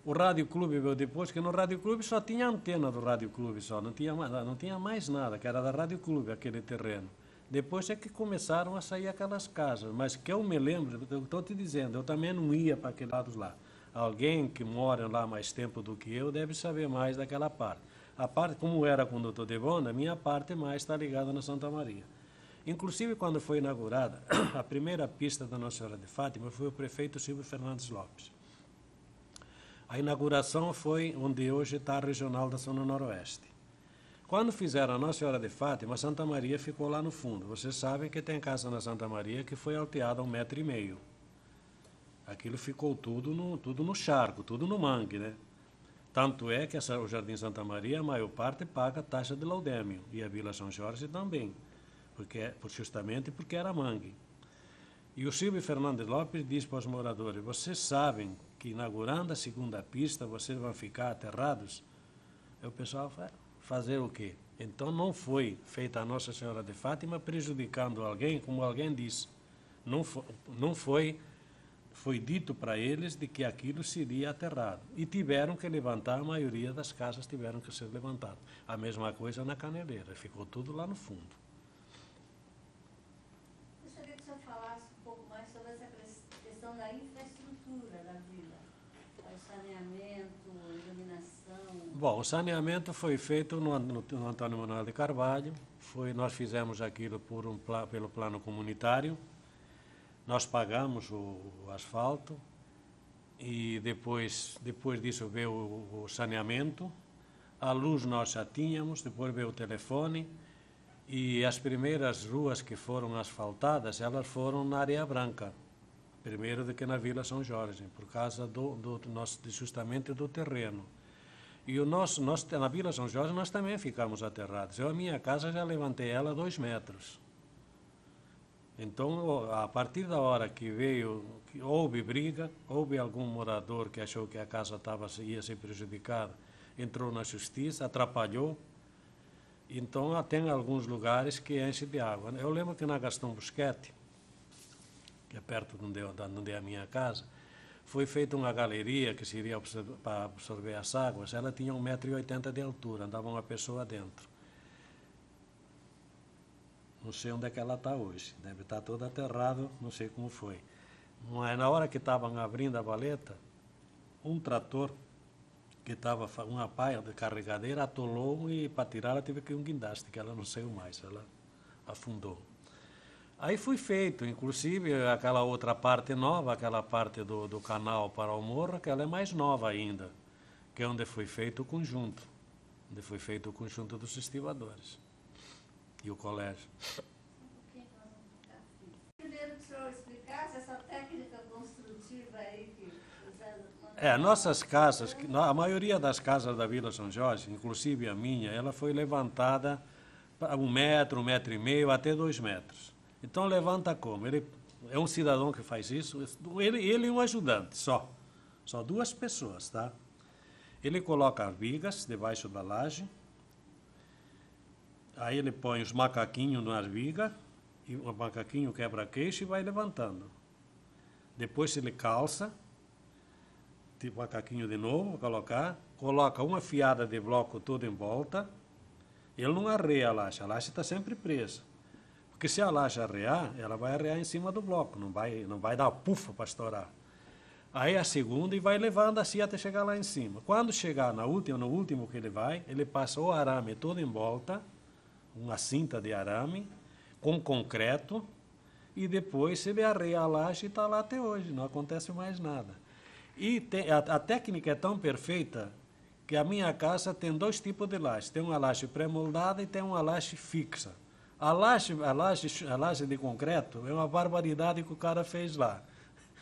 o Rádio Clube veio depois, que no Rádio Clube só tinha a antena do Rádio Clube, só, não tinha mais nada, que era da Rádio Clube, aquele terreno. Depois é que começaram a sair aquelas casas, mas que eu me lembro, eu estou te dizendo, eu também não ia para aqueles lados lá. Alguém que mora lá mais tempo do que eu deve saber mais daquela parte. A parte, como era condutor de bonde, a minha parte mais está ligada na Santa Maria. Inclusive, quando foi inaugurada, a primeira pista da Nossa Senhora de Fátima foi o prefeito Silvio Fernandes Lopes. A inauguração foi onde hoje está a regional da Zona Noroeste. Quando fizeram a Nossa Senhora de Fátima, a Santa Maria ficou lá no fundo. Vocês sabem que tem casa na Santa Maria que foi alteada a 1,5 m. Aquilo ficou tudo no charco, tudo no mangue, né? Tanto é que o Jardim Santa Maria, a maior parte, paga taxa de laudêmio, e a Vila São Jorge também, justamente porque era mangue. E o Silvio Fernandes Lopes diz para os moradores: vocês sabem que inaugurando a segunda pista, vocês vão ficar aterrados? E o pessoal vai fazer o quê? Então não foi feita a Nossa Senhora de Fátima prejudicando alguém, como alguém disse. Foi dito para eles de que aquilo seria aterrado. E tiveram que levantar, a maioria das casas tiveram que ser levantadas. A mesma coisa na Caneleira, ficou tudo lá no fundo. Gostaria que o senhor falasse um pouco mais sobre essa questão da infraestrutura da vila. O saneamento, iluminação. Bom, o saneamento foi feito no Antônio Manuel de Carvalho. Nós fizemos aquilo pelo plano comunitário. Nós pagamos o asfalto e depois disso veio o saneamento. A luz nós já tínhamos, depois veio o telefone e as primeiras ruas que foram asfaltadas, elas foram na Areia Branca, primeiro do que na Vila São Jorge, por causa justamente do terreno. E nós, na Vila São Jorge, nós também ficamos aterrados. A minha casa já levantei ela 2 metros. Então, a partir da hora que houve briga, houve algum morador que achou que a casa ia ser prejudicada, entrou na justiça, atrapalhou. Então, tem alguns lugares que enchem de água. Eu lembro que na Gastão Busquete, que é perto de onde é a minha casa, foi feita uma galeria que seria para absorver as águas. Ela tinha 1,80 m de altura, andava uma pessoa dentro. Não sei onde é que ela está hoje, deve estar toda aterrada, não sei como foi. Mas na hora que estavam abrindo a valeta, um trator, que estava uma paia de carregadeira, atolou e para tirar ela teve que ir um guindaste, que ela não saiu mais, ela afundou. Aí foi feito, inclusive aquela outra parte nova, aquela parte do canal para o morro, que ela é mais nova ainda, que é onde foi feito o conjunto, dos estivadores. E o colégio. Primeiro que o senhor explicasse essa técnica construtiva aí que... Nossas casas, a maioria das casas da Vila São Jorge, inclusive a minha, ela foi levantada para 1 metro, 1,5 m, até 2 metros. Então levanta como? Ele é um cidadão que faz isso, ele e um ajudante, só 2 pessoas, tá? Ele coloca as vigas debaixo da laje. Aí ele põe os macaquinhos nas vigas, e o macaquinho quebra-queixo e vai levantando. Depois ele calça, tipo macaquinho de novo, coloca uma fiada de bloco toda em volta. Ele não arreia a laje está sempre presa. Porque se a laje arrear, ela vai arrear em cima do bloco, não vai dar pufa para estourar. Aí a segunda e vai levando assim até chegar lá em cima. Quando chegar no último que ele passa o arame todo em volta, uma cinta de arame, com concreto, e depois ele arreia a laje e está lá até hoje, não acontece mais nada. E a técnica é tão perfeita que a minha casa tem 2 tipos de laje. Tem uma laje pré-moldada e tem uma laje fixa. A laje de concreto é uma barbaridade que o cara fez lá.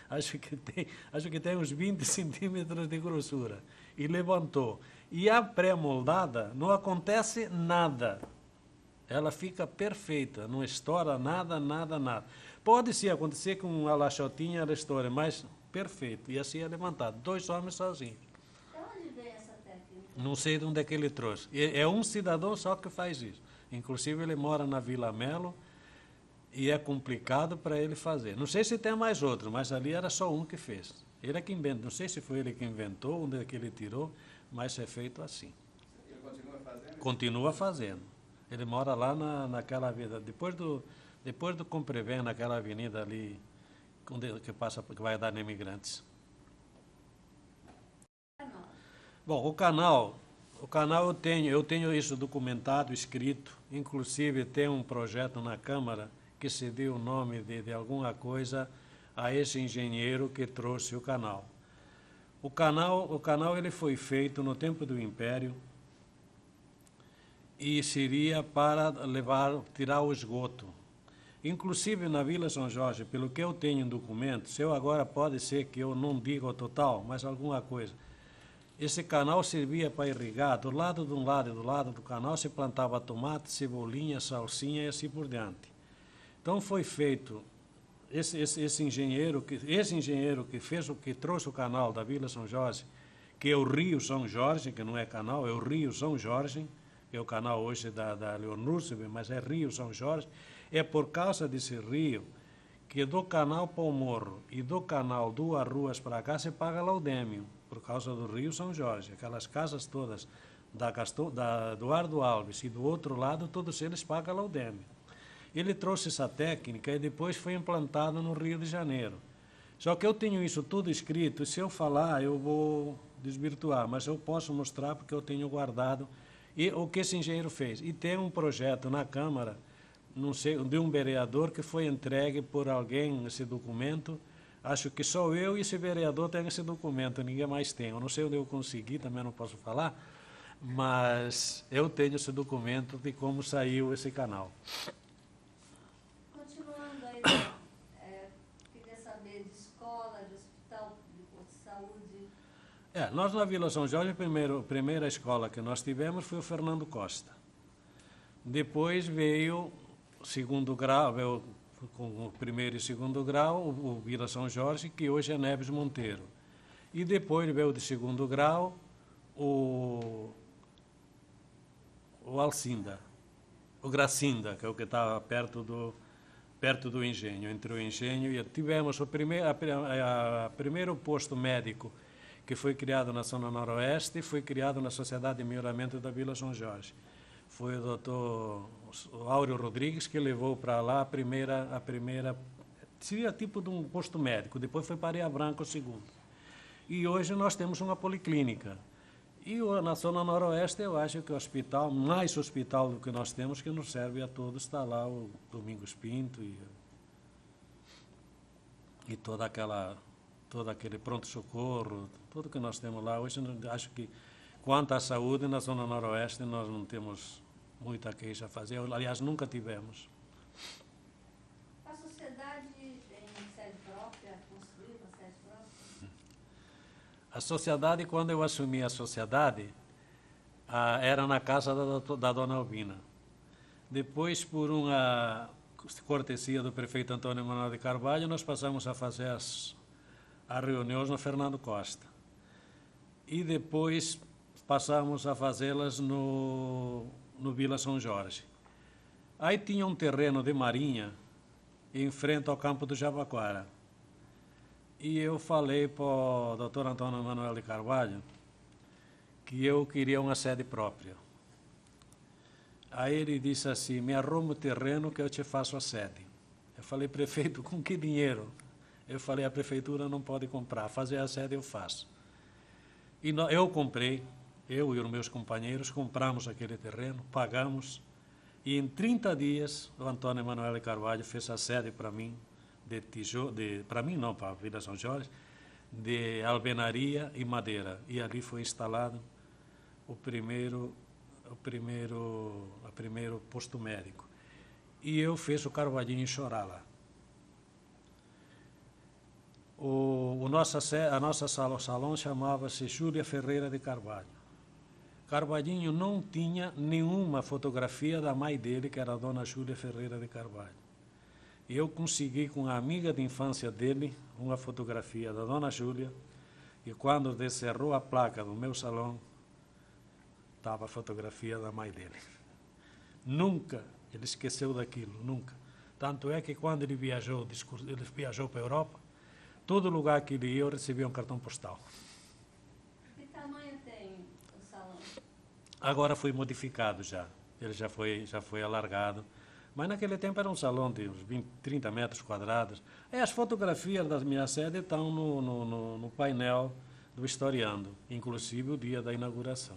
Acho que tem uns 20 centímetros de grossura. E levantou. E a pré-moldada não acontece nada. Ela fica perfeita, não estoura nada. Pode sim acontecer com uma lachotinha, ela estoura, mas perfeito. E assim é levantado. 2 homens sozinhos. De onde vem essa técnica? Não sei de onde é que ele trouxe. É um cidadão só que faz isso. Inclusive ele mora na Vila Melo e é complicado para ele fazer. Não sei se tem mais outro, mas ali era só um que fez. Ele é que inventou. Não sei se foi ele que inventou, onde é que ele tirou, mas é feito assim. Ele continua fazendo? Continua fazendo. Ele mora lá naquela avenida, depois do Comprevent, naquela avenida ali, que vai dar Imigrantes. Bom, o canal eu tenho isso documentado, escrito, inclusive tem um projeto na Câmara que se deu o nome de alguma coisa a esse engenheiro que trouxe o canal. O canal ele foi feito no tempo do Império, e seria para tirar o esgoto. Inclusive na Vila São Jorge, pelo que eu tenho em documentos, agora pode ser que eu não diga o total, mas alguma coisa. esse canal servia para irrigar. Do lado de um lado e do lado do canal se plantava tomate, cebolinha, salsinha e assim por diante. Então foi feito, esse engenheiro que fez que trouxe o canal da Vila São Jorge, que é o Rio São Jorge, que não é canal, é o Rio São Jorge, que é o canal hoje da Leonor, mas é Rio São Jorge. É por causa desse rio que do canal para o morro e do canal 2 ruas para cá se paga laudêmio, por causa do Rio São Jorge. Aquelas casas todas da Eduardo Alves e do outro lado, todos eles pagam laudêmio. Ele trouxe essa técnica e depois foi implantado no Rio de Janeiro. Só que eu tenho isso tudo escrito, e se eu falar eu vou desvirtuar, mas eu posso mostrar porque eu tenho guardado e o que esse engenheiro fez. E tem um projeto na Câmara, não sei, de um vereador que foi entregue por alguém esse documento. Acho que só eu e esse vereador tem esse documento, ninguém mais tem. Eu não sei onde eu consegui, também não posso falar, mas eu tenho esse documento de como saiu esse canal. Continuando aí, queria saber de escola, de hospital, de posto de saúde. Nós na Vila São Jorge, a primeira escola que nós tivemos foi o Fernando Costa. Depois veio o segundo grau, com o primeiro e segundo grau, o Vila São Jorge, que hoje é Neves Monteiro. E depois veio de segundo grau o Alcinda, o Gracinda, que é o que estava perto do engenho, entre o engenho e... Tivemos o primeiro posto médico que foi criado na Zona Noroeste, foi criado na Sociedade de Melhoramento da Vila São Jorge. Foi o doutor Áureo Rodrigues que levou para lá a primeira, seria tipo de um posto médico, depois foi para Areia Branca o segundo. E hoje nós temos uma policlínica. E na Zona Noroeste eu acho que o hospital, mais hospital do que nós temos, que nos serve a todos, está lá o Domingos Pinto e todo aquele pronto-socorro, tudo que nós temos lá. Hoje acho que, quanto à saúde, na Zona Noroeste nós não temos muita queixa a fazer, aliás, nunca tivemos. A sociedade tem sede própria, construiu uma sede própria? A sociedade, quando eu assumi a sociedade, era na casa da dona Albina. Depois, por uma cortesia do prefeito Antônio Manuel de Carvalho, nós passamos a fazer as reuniões no Fernando Costa. E depois passamos a fazê-las no Vila São Jorge. Aí tinha um terreno de marinha em frente ao campo do Jabaquara. E eu falei para o doutor Antônio Manuel de Carvalho que eu queria uma sede própria. Aí ele disse assim: me arruma o terreno que eu te faço a sede. Eu falei: prefeito, com que dinheiro? Eu falei: a prefeitura não pode comprar, fazer a sede eu faço. E eu comprei, eu e os meus companheiros compramos aquele terreno, pagamos, e em 30 dias o Antônio Manuel de Carvalho fez a sede para mim, para mim não, para a Vila São Jorge, de alvenaria e madeira. E ali foi instalado o primeiro posto médico. E eu fiz o Carvalhinho chorar lá. O salão chamava-se Júlia Ferreira de Carvalho. Carvalhinho não tinha nenhuma fotografia da mãe dele, que era a dona Júlia Ferreira de Carvalho. E eu consegui, com a amiga de infância dele, uma fotografia da dona Júlia, e quando descerrou a placa do meu salão, estava a fotografia da mãe dele. Nunca ele esqueceu daquilo, nunca. Tanto é que quando ele viajou para a Europa, todo lugar que ele ia, eu recebia um cartão postal. Que tamanho tem o salão? Agora foi modificado já. Ele já foi alargado. Mas naquele tempo era um salão de uns 30 metros quadrados. As fotografias da minha sede estão no painel do Historiando, inclusive o dia da inauguração.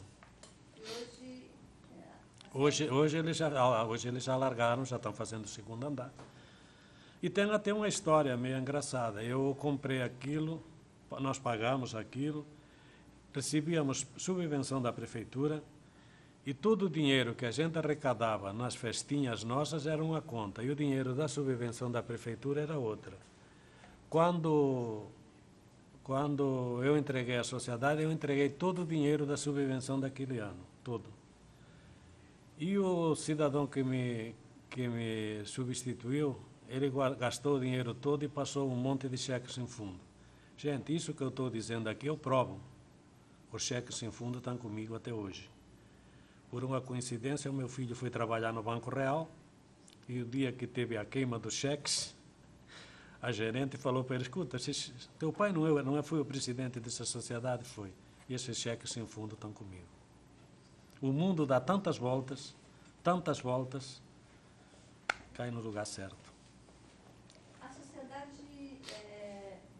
E hoje eles já alargaram, já estão fazendo o segundo andar. E tem até uma história meio engraçada. Eu comprei aquilo, nós pagamos aquilo, recebíamos subvenção da prefeitura, e todo o dinheiro que a gente arrecadava nas festinhas nossas era uma conta, e o dinheiro da subvenção da prefeitura era outra. Quando quando eu entreguei à sociedade, eu entreguei todo o dinheiro da subvenção daquele ano, todo. E o cidadão que me substituiu, ele gastou o dinheiro todo e passou um monte de cheques sem fundo. Gente, isso que eu estou dizendo aqui, eu provo. Os cheques sem fundo estão comigo até hoje. Por uma coincidência, o meu filho foi trabalhar no Banco Real e o dia que teve a queima dos cheques, a gerente falou para ele: escuta, teu pai não foi o presidente dessa sociedade? Foi. E esses cheques sem fundo estão comigo. O mundo dá tantas voltas, cai no lugar certo. A sociedade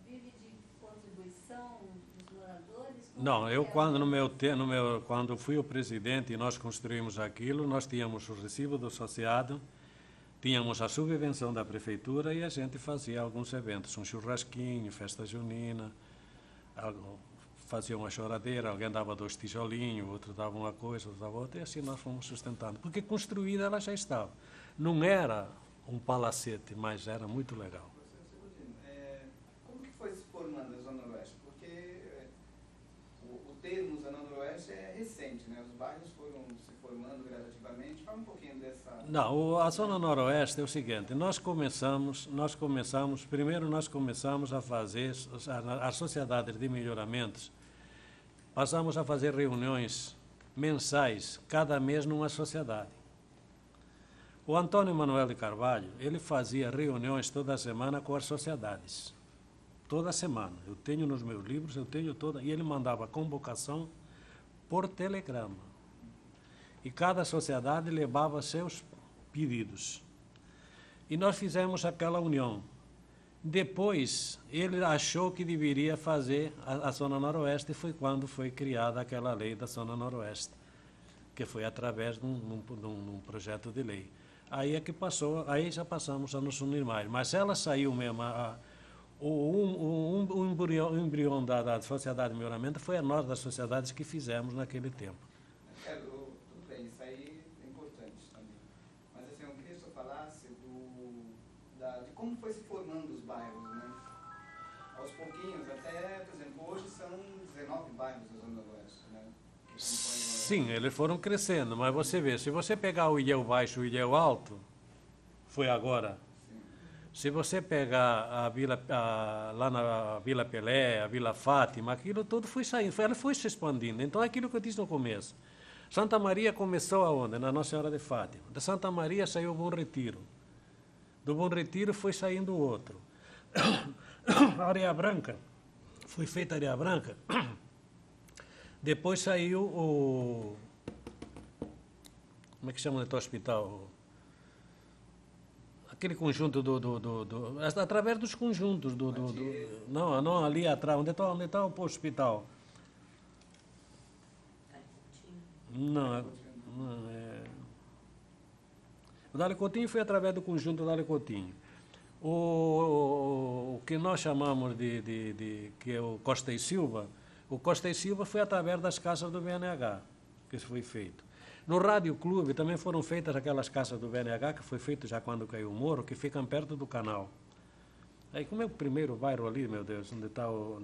vive de contribuição dos moradores? Não, eu quando fui o presidente e nós construímos aquilo, nós tínhamos o recibo do associado, tínhamos a subvenção da prefeitura e a gente fazia alguns eventos, um churrasquinho, festa junina, fazia uma choradeira, alguém dava 2 tijolinhos, outro dava uma coisa, outro dava outra, e assim nós fomos sustentando. Porque construída ela já estava. Não era um palacete, mas era muito legal. Como que foi se formando a Zona Noroeste? Porque o termo Zona Noroeste é recente, né? Os bairros foram se formando gradativamente. Fala um pouquinho dessa... Não, a Zona Noroeste é o seguinte, primeiro nós começamos a fazer, as sociedades de melhoramentos, passamos a fazer reuniões mensais, cada mês numa sociedade. O Antônio Manuel de Carvalho, ele fazia reuniões toda semana com as sociedades. Toda semana. Eu tenho nos meus livros, e ele mandava convocação por telegrama. E cada sociedade levava seus pedidos. E nós fizemos aquela união. Depois, ele achou que deveria fazer a Zona Noroeste, e foi quando foi criada aquela lei da Zona Noroeste, que foi através de um projeto de lei. Aí é que passou, aí já passamos a nos unir mais. Mas ela saiu mesmo, o embrião da sociedade de melhoramento foi a nós das sociedades que fizemos naquele tempo. Tudo bem, isso aí é importante também. Mas assim, eu queria que você falasse de como foi se formando os bairros, né? Aos pouquinhos, até, por exemplo, hoje são 19 bairros da Zona Noroeste, né? Sim, eles foram crescendo, mas você vê, se você pegar o Ilhéu Baixo e o Ilhéu Alto, foi agora. Sim. Se você pegar lá na Vila Pelé, a Vila Fátima, aquilo tudo foi saindo, ela foi se expandindo. Então, aquilo que eu disse no começo. Santa Maria começou aonde? Na Nossa Senhora de Fátima. Da Santa Maria saiu o Bom Retiro. Do Bom Retiro foi saindo outro. A Areia Branca, foi feita a Areia Branca. Depois saiu o... Como é que chama o hospital? Aquele conjunto através dos conjuntos não, ali atrás, onde está o hospital? Não, o Dário Coutinho foi através do conjunto Dário Coutinho. O que nós chamamos que é o Costa e Silva, o Costa e Silva foi através das casas do BNH que isso foi feito. No Rádio Clube também foram feitas aquelas casas do BNH, que foi feito já quando caiu o Moro, que ficam perto do canal. Aí, como é o primeiro bairro ali, meu Deus, onde está o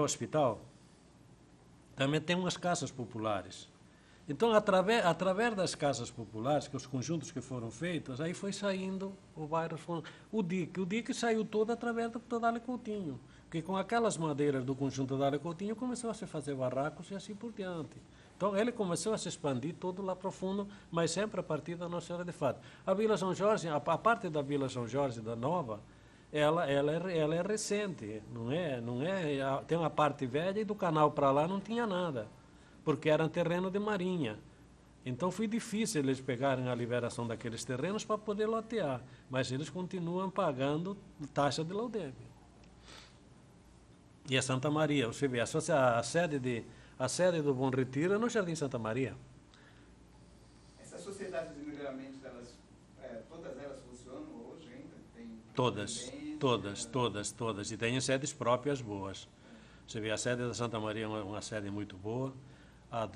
hospital, também tem umas casas populares. Então, através das casas populares, que os conjuntos que foram feitos, aí foi saindo o bairro. O DIC saiu todo através do Dário Coutinho, porque com aquelas madeiras do conjunto Dário Coutinho começou a se fazer barracos e assim por diante. Então, ele começou a se expandir todo lá profundo, mas sempre a partir da Nossa Senhora de Fátima. A Vila São Jorge, a parte da Vila São Jorge, da Nova, ela é recente, não é, tem uma parte velha e do canal para lá não tinha nada, porque era um terreno de marinha. Então, foi difícil eles pegarem a liberação daqueles terrenos para poder lotear, mas eles continuam pagando taxa de loteio. E a Santa Maria, você vê, a sede do Bom Retiro é no Jardim Santa Maria. Essas sociedades de melhoramento, todas elas funcionam hoje ainda? Todas. E têm sedes próprias boas. Você vê, a sede da Santa Maria é uma sede muito boa. A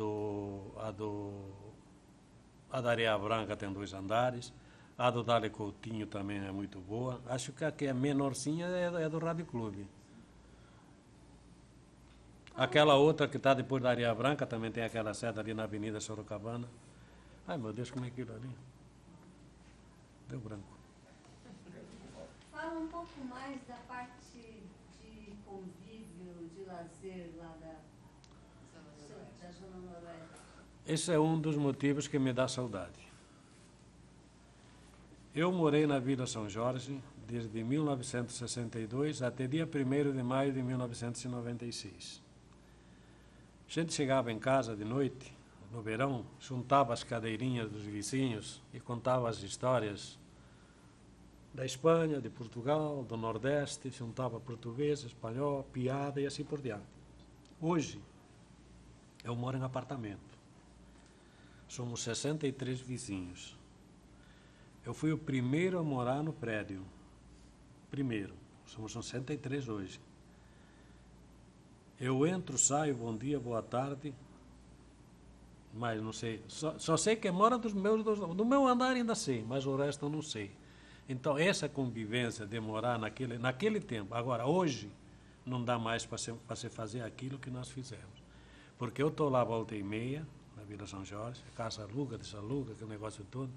da Areia Branca tem 2 andares. A do Dário Coutinho também é muito boa. Acho que a que é menorzinha é do Rádio Clube. Aquela outra que está depois da Areia Branca, também tem aquela sede ali na Avenida Sorocabana. Ai, meu Deus, como é aquilo ali? Deu branco. Fala um pouco mais da parte de convívio, de lazer lá da Zona Noroeste. Esse é um dos motivos que me dá saudade. Eu morei na Vila São Jorge desde 1962 até dia 1º de maio de 1996. A gente chegava em casa de noite, no verão, juntava as cadeirinhas dos vizinhos e contava as histórias da Espanha, de Portugal, do Nordeste, juntava português, espanhol, piada e assim por diante. Hoje, eu moro em apartamento. Somos 63 vizinhos. Eu fui o primeiro a morar no prédio. Primeiro. Somos 63 hoje. Eu entro, saio, bom dia, boa tarde, mas não sei. Só sei que mora do meu andar ainda sei, mas o resto eu não sei. Então, essa convivência de morar naquele tempo, agora, hoje, não dá mais para se fazer aquilo que nós fizemos. Porque eu estou lá volta e meia, na Vila São Jorge, casa aluga, desaluga, aquele negócio todo.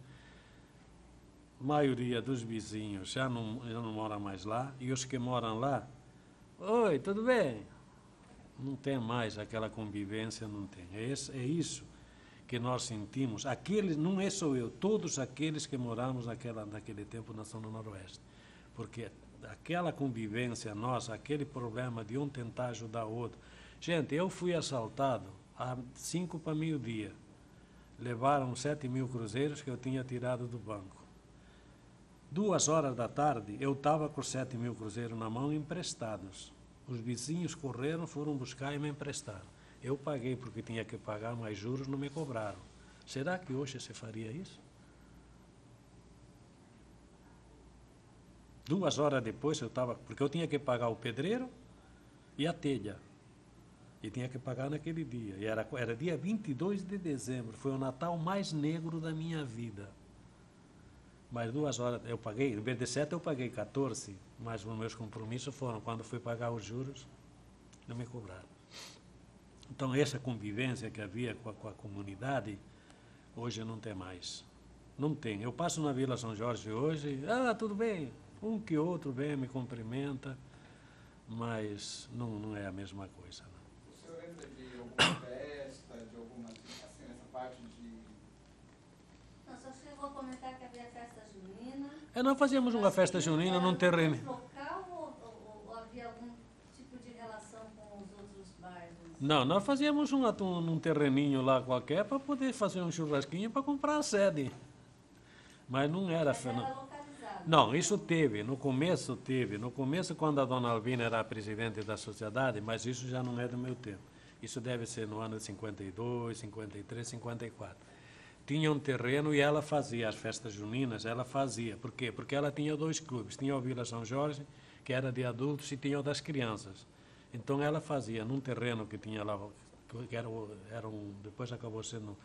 A maioria dos vizinhos já não mora mais lá, e os que moram lá, oi, tudo bem? Não tem mais aquela convivência, não tem. É isso que nós sentimos. Aqueles, não é só eu, todos aqueles que moramos naquele tempo na Zona Noroeste. Porque aquela convivência nossa, aquele problema de um tentar ajudar o outro. Gente, eu fui assaltado a 5 para meio-dia. Levaram 7.000 cruzeiros que eu tinha tirado do banco. 2 horas da tarde, eu estava com 7.000 cruzeiros na mão emprestados. Os vizinhos correram, foram buscar e me emprestaram. Eu paguei porque tinha que pagar, mas juros não me cobraram. Será que hoje se faria isso? 2 horas depois eu estava... Porque eu tinha que pagar o pedreiro e a telha. E tinha que pagar naquele dia. E era dia 22 de dezembro. Foi o Natal mais negro da minha vida. Mas 2 horas eu paguei, em vez de 7 eu paguei 14, mas os meus compromissos foram, quando fui pagar os juros, não me cobraram. Então essa convivência que havia com a comunidade, hoje não tem mais. Não tem. Eu passo na Vila São Jorge hoje, tudo bem, um que outro vem, me cumprimenta, mas não é a mesma coisa. Não. O senhor lembra de alguma festa, de alguma, assim, essa parte de... Só chegou a comentar que havia festa junina. Nós fazíamos uma festa junina num terreno. Local ou havia algum tipo de relação com os outros bairros? Não, nós fazíamos num terreninho lá qualquer para poder fazer um churrasquinho para comprar a sede. Mas não era... Mas era localizado. Não, isso teve. No começo, quando a dona Albina era a presidente da sociedade, mas isso já não é do meu tempo. Isso deve ser no ano de 52, 53, 54. Tinha um terreno e ela fazia as festas juninas, ela fazia. Por quê? Porque ela tinha 2 clubes. Tinha o Vila São Jorge, que era de adultos, e tinha o das crianças. Então ela fazia num terreno que tinha lá, que depois acabou sendo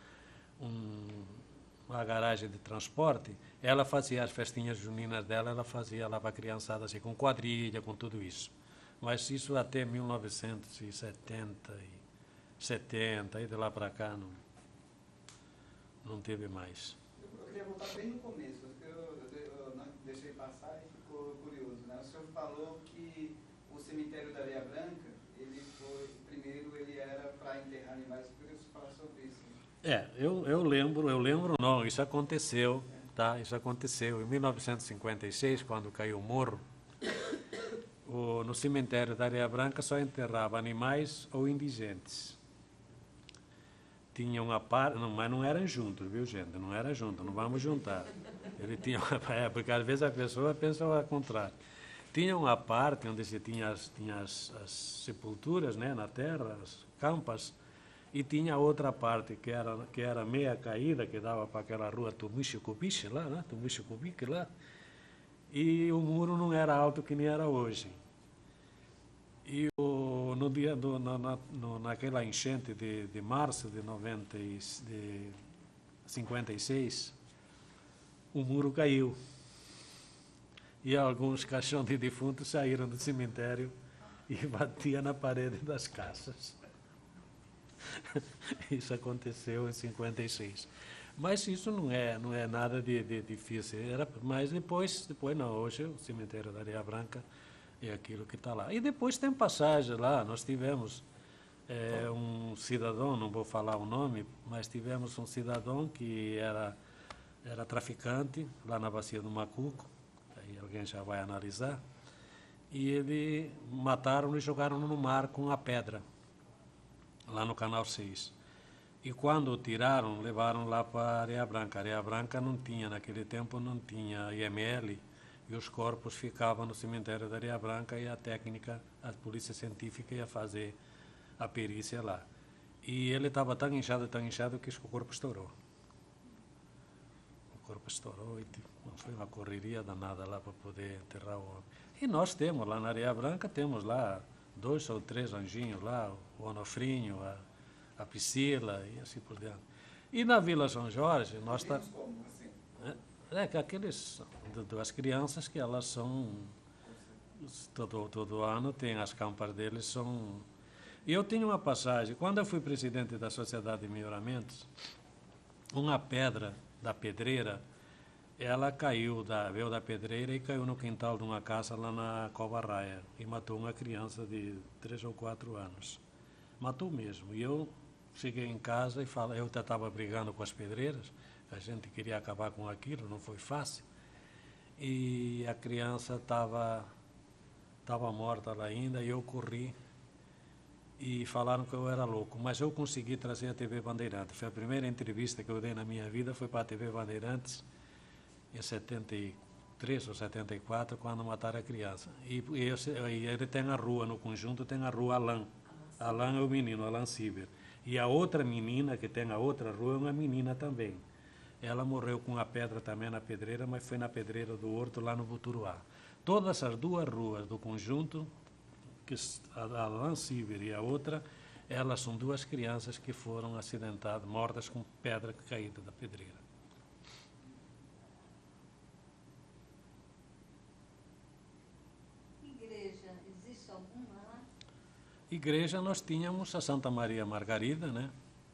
uma garagem de transporte, ela fazia as festinhas juninas dela, ela fazia lá para a criançada, assim, com quadrilha, com tudo isso. Mas isso até 1970, aí de lá para cá não teve mais. Eu queria voltar bem no começo, porque eu não deixei passar e ficou curioso, né? O senhor falou que o cemitério da Areia Branca, primeiro ele era para enterrar animais. Eu queria falar sobre isso. Eu lembro não, isso aconteceu, tá? Isso aconteceu em 1956, quando caiu o morro. No cemitério da Areia Branca só enterrava animais ou indigentes. Tinha uma parte, mas não eram juntos, viu, gente? Não era junto, não vamos juntar. Ele tinha porque às vezes a pessoa pensa ao contrário. Tinha uma parte onde se tinha as sepulturas, né, na terra, as campas, e tinha outra parte que era meia caída, que dava para aquela rua Tumiche-Cubiche lá, né? Tumiche-Cubique lá, e o muro não era alto que nem era hoje. E no dia naquela enchente de março de 56, o muro caiu. E alguns caixões de defuntos saíram do cemitério e batiam na parede das casas. Isso aconteceu em 56. Mas isso não é nada de difícil. Mas depois não. Hoje o cemitério da Areia Branca é aquilo que está lá. E depois tem passagem lá. Nós tivemos um cidadão, não vou falar o nome, mas tivemos um cidadão que era traficante lá na Bacia do Macuco. Aí alguém já vai analisar. E ele mataram e jogaram no mar com a pedra, lá no Canal 6. E quando o tiraram, levaram lá para Areia Branca. Areia Branca não tinha, naquele tempo não tinha IML, e os corpos ficavam no cemitério da Areia Branca e a polícia científica ia fazer a perícia lá. E ele estava tão inchado que o corpo estourou. O corpo estourou e foi uma correria danada lá para poder enterrar o homem. E nós temos lá na Areia Branca, temos lá 2 ou 3 anjinhos lá, o Onofrinho, a Priscila e assim por diante. E na Vila São Jorge, nós estamos... que aqueles das crianças que elas são... Todo ano tem as campas deles, são... E eu tinha uma passagem, quando eu fui presidente da Sociedade de Melhoramentos, uma pedra da pedreira, ela veio da pedreira e caiu no quintal de uma casa lá na Cova Raia e matou uma criança de 3 ou 4 anos. Matou mesmo. E eu cheguei em casa e eu estava brigando com as pedreiras, a gente queria acabar com aquilo, não foi fácil. E a criança estava morta lá ainda e eu corri e falaram que eu era louco, mas eu consegui trazer a TV Bandeirantes. Foi a primeira entrevista que eu dei na minha vida, foi para a TV Bandeirantes em 73 ou 74, quando mataram a criança. E ele tem a rua, no conjunto tem a rua Alain. Alain é o menino, Alain Ciber. E a outra menina, que tem a outra rua, é uma menina também. Ela morreu com a pedra também na pedreira, mas foi na pedreira do Horto, lá no Voturuá. Todas as 2 ruas do conjunto, a Alain Ciber e a outra, elas são 2 crianças que foram acidentadas, mortas com pedra caída da pedreira. Igreja, nós tínhamos a Santa Maria Margarida, né?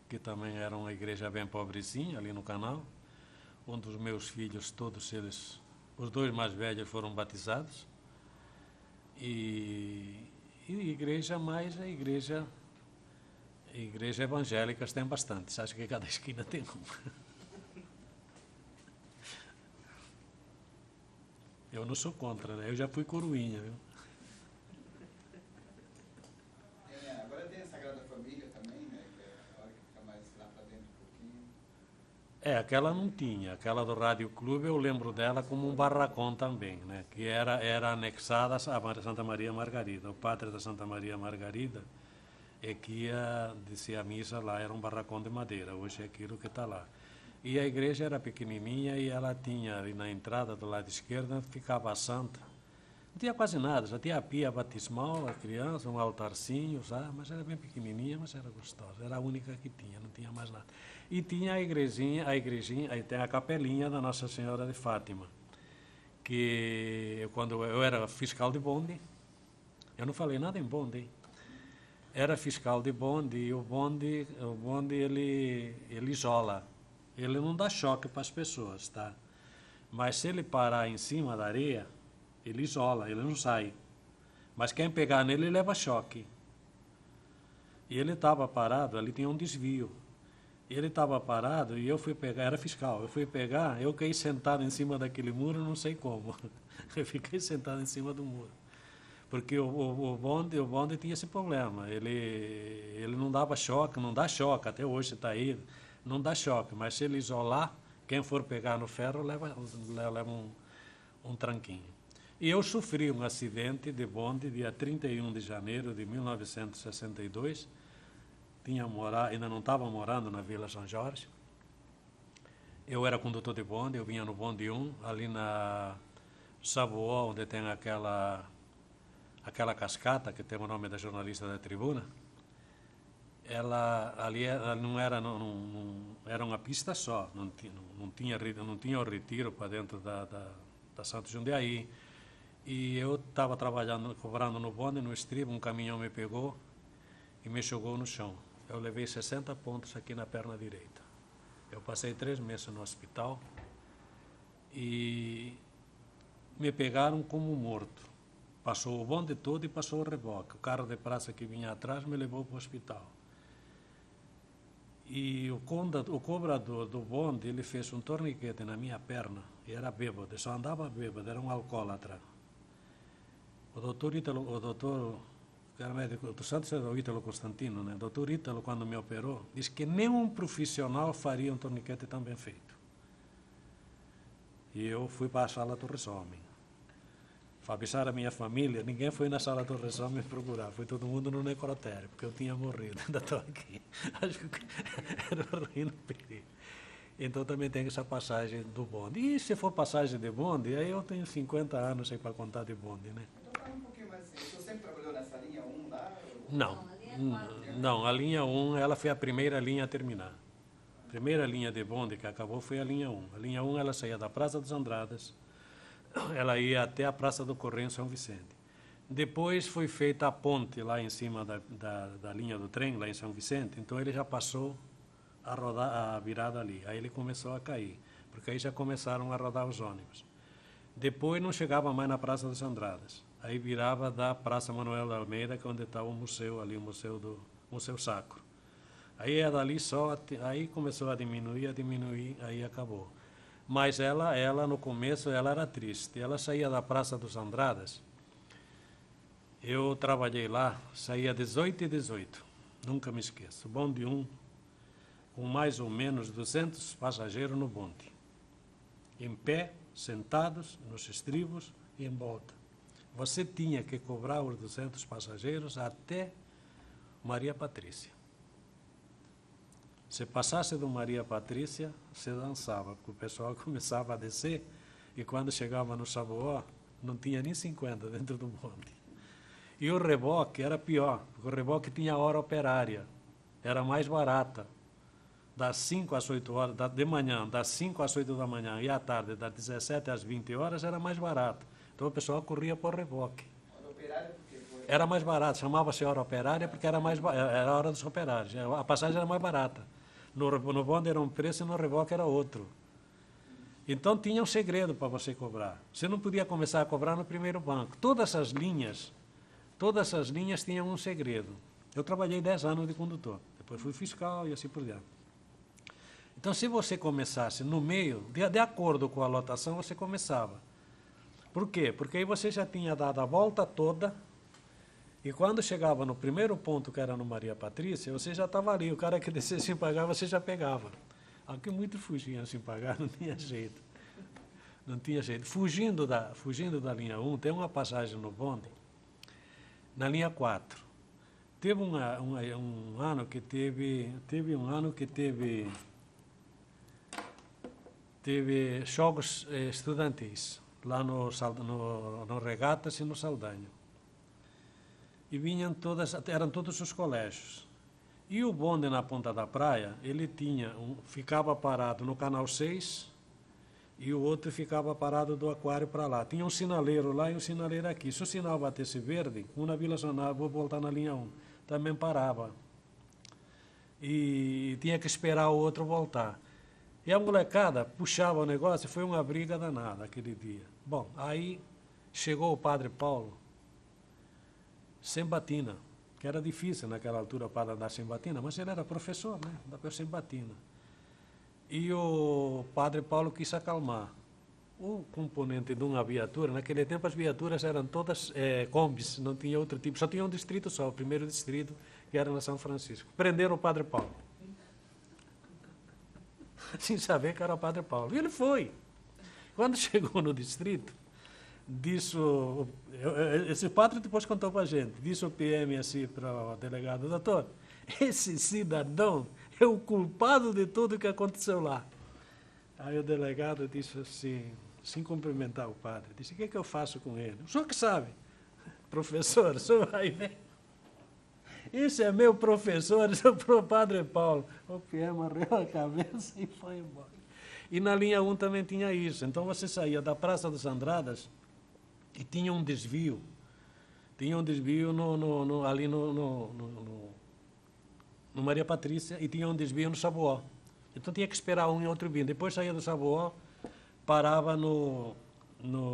Que também era uma igreja bem pobrezinha ali no canal, onde os meus filhos, todos eles, os 2 mais velhos foram batizados. E igreja mais a igreja evangélicas tem bastante, acho que cada esquina tem uma. Eu não sou contra, né? Eu já fui coroinha, viu? Aquela não tinha. Aquela do Rádio Clube, eu lembro dela como um barracão também, né? Que era anexada à Santa Maria Margarida. O padre da Santa Maria Margarida é que ia dizer a missa lá, era um barracão de madeira. Hoje é aquilo que está lá. E a igreja era pequenininha e ela tinha ali na entrada do lado esquerdo, ficava a santa. Não tinha quase nada, já tinha a pia batismal, a criança, um altarcinho, sabe? Mas era bem pequenininha, mas era gostosa. Era a única que tinha, não tinha mais nada. E tinha a igrejinha, aí tem a capelinha da Nossa Senhora de Fátima, que quando eu era fiscal de bonde, eu não falei nada em bonde, hein? Era fiscal de bonde e o bonde ele isola, ele não dá choque para as pessoas, tá? Mas se ele parar em cima da areia, ele isola, ele não sai. Mas quem pegar nele leva choque. E ele estava parado, ali tinha um desvio. Ele estava parado e eu fui pegar, era fiscal, eu fui pegar, eu caí sentado em cima daquele muro, não sei como. Eu fiquei sentado em cima do muro. Porque o bonde tinha esse problema, ele não dava choque, não dá choque, até hoje está aí, não dá choque, mas se ele isolar, quem for pegar no ferro leva um tranquinho. E eu sofri um acidente de bonde dia 31 de janeiro de 1962, ainda não estava morando na Vila São Jorge. Eu era condutor de bonde, eu vinha no bonde 1, ali na Saboó, onde tem aquela cascata, que tem o nome da jornalista da Tribuna. Ela era uma pista só, não tinha o retiro para dentro da Santo Jundiaí. E eu estava cobrando no bonde, no estribo, um caminhão me pegou e me jogou no chão. eu levei 60 pontos aqui na perna direita. Eu passei 3 meses no hospital e me pegaram como morto. Passou o bonde todo e passou o reboque. O carro de praça que vinha atrás me levou para o hospital. E o cobrador do bonde, ele fez um torniquete na minha perna, e era bêbado, só andava bêbado, era um alcoólatra. O doutor que era médico do Santos, era o Ítalo Constantino, né? O doutor Ítalo, quando me operou, disse que nenhum profissional faria um torniquete tão bem feito. E eu fui para a sala Torres Homem. Para avisar a minha família, ninguém foi na sala Torres Homem me procurar, foi todo mundo no necrotério, porque eu tinha morrido, ainda estou aqui. Acho que era o Reino Perigo. Então também tem essa passagem do bonde. E se for passagem de bonde, aí eu tenho 50 anos aí para contar de bonde, né? Então fala um pouquinho mais assim, você sempre trabalhou nessa linha 1 lá? Não, a linha 1, ela foi a primeira linha a terminar. A primeira linha de bonde que acabou foi a linha 1. A linha 1, ela saía da Praça dos Andradas, ela ia até a Praça do Correio em São Vicente. Depois foi feita a ponte lá em cima da linha do trem, lá em São Vicente, então ele já passou a rodar a virada ali. Aí ele começou a cair, porque aí já começaram a rodar os ônibus. Depois não chegava mais na Praça dos Andradas. Aí virava da Praça Manuel da Almeida, que é onde está o museu ali, o Museu Sacro. Aí é dali só, aí começou a diminuir, aí acabou. Mas ela no começo, ela era triste. Ela saía da Praça dos Andradas. Eu trabalhei lá, saía 18 e 18. Nunca me esqueço. Bonde 1, com mais ou menos 200 passageiros no bonde. Em pé, sentados, nos estribos e em volta. Você tinha que cobrar os 200 passageiros até Maria Patrícia. Se passasse do Maria Patrícia, se dançava, porque o pessoal começava a descer e quando chegava no Saboó, não tinha nem 50 dentro do bonde. E o reboque era pior, porque o reboque tinha hora operária, era mais barata. Das 5 às 8 horas, de manhã, das 5 às 8 da manhã e à tarde, das 17 às 20 horas, era mais barato. Então o pessoal corria por reboque. Hora operária porque foi... Era mais barato, chamava-se hora operária porque era a hora dos operários, a passagem era mais barata. No bonde era um preço e no reboque era outro. Então tinha um segredo para você cobrar. Você não podia começar a cobrar no primeiro banco. Todas as linhas tinham um segredo. Eu trabalhei 10 anos de condutor, depois fui fiscal e assim por diante. Então, se você começasse no meio, de acordo com a lotação, você começava. Por quê? Porque aí você já tinha dado a volta toda, e quando chegava no primeiro ponto, que era no Maria Patrícia, você já estava ali. O cara que descia sem pagar, você já pegava. Aqui muitos fugiam sem pagar, não tinha jeito. Não tinha jeito. Fugindo da linha 1, tem uma passagem no bonde, na linha 4. Teve um ano que teve jogos estudantis, lá no Regatas e no Saldanha. E eram todos os colégios. E o bonde na Ponta da Praia, ele ficava parado no Canal 6 e o outro ficava parado do Aquário para lá. Tinha um sinaleiro lá e um sinaleiro aqui. Se o sinal batesse verde, um na Vila Zonal, vou voltar na linha 1, também parava. E tinha que esperar o outro voltar. E a molecada puxava o negócio e foi uma briga danada aquele dia. Bom, aí chegou o Padre Paulo sem batina, que era difícil naquela altura para andar sem batina, mas ele era professor, né? Andava sem batina. E o Padre Paulo quis acalmar. O componente de uma viatura, naquele tempo as viaturas eram todas combis, não tinha outro tipo, só tinha um distrito só, o primeiro distrito, que era na São Francisco. Prenderam o Padre Paulo. Sem saber que era o Padre Paulo. E ele foi. Quando chegou no distrito, esse padre depois contou para a gente, disse o PM assim para o delegado: doutor, esse cidadão é o culpado de tudo que aconteceu lá. Aí o delegado disse assim, sem cumprimentar o padre, disse: o que é que eu faço com ele? O senhor que sabe. Professor, o senhor vai ver. Isso é meu professor, isso é o Padre Paulo. O PM arreou a cabeça e foi embora. E na linha 1 também tinha isso. Então você saía da Praça dos Andradas e tinha um desvio. Tinha um desvio ali no no Maria Patrícia, e tinha um desvio no Saboó. Então tinha que esperar um e outro vir. Depois saía do Saboó, parava no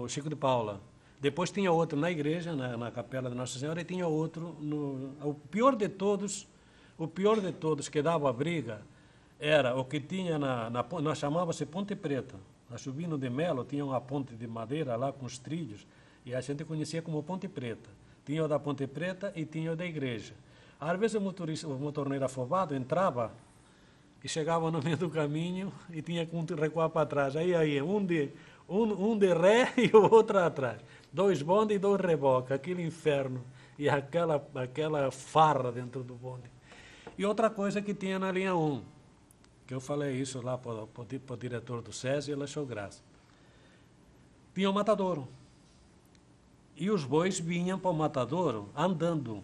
Chico de Paula. Depois tinha outro na igreja, na capela de Nossa Senhora, e tinha outro o pior de todos que dava briga era o que tinha nós chamava-se Ponte Preta. A Chubino de Melo tinha uma ponte de madeira lá com os trilhos, e a gente conhecia como Ponte Preta. Tinha o da Ponte Preta e tinha o da igreja. Às vezes o motorneiro afobado entrava e chegava no meio do caminho e tinha que recuar para trás. Aí um de ré e o outro atrás. 2 bondes e 2 reboques, aquele inferno. E aquela farra dentro do bonde. E outra coisa que tinha na linha 1, que eu falei isso lá para o diretor do SESI, ele achou graça. Tinha um matadouro. E os bois vinham para o matadouro andando.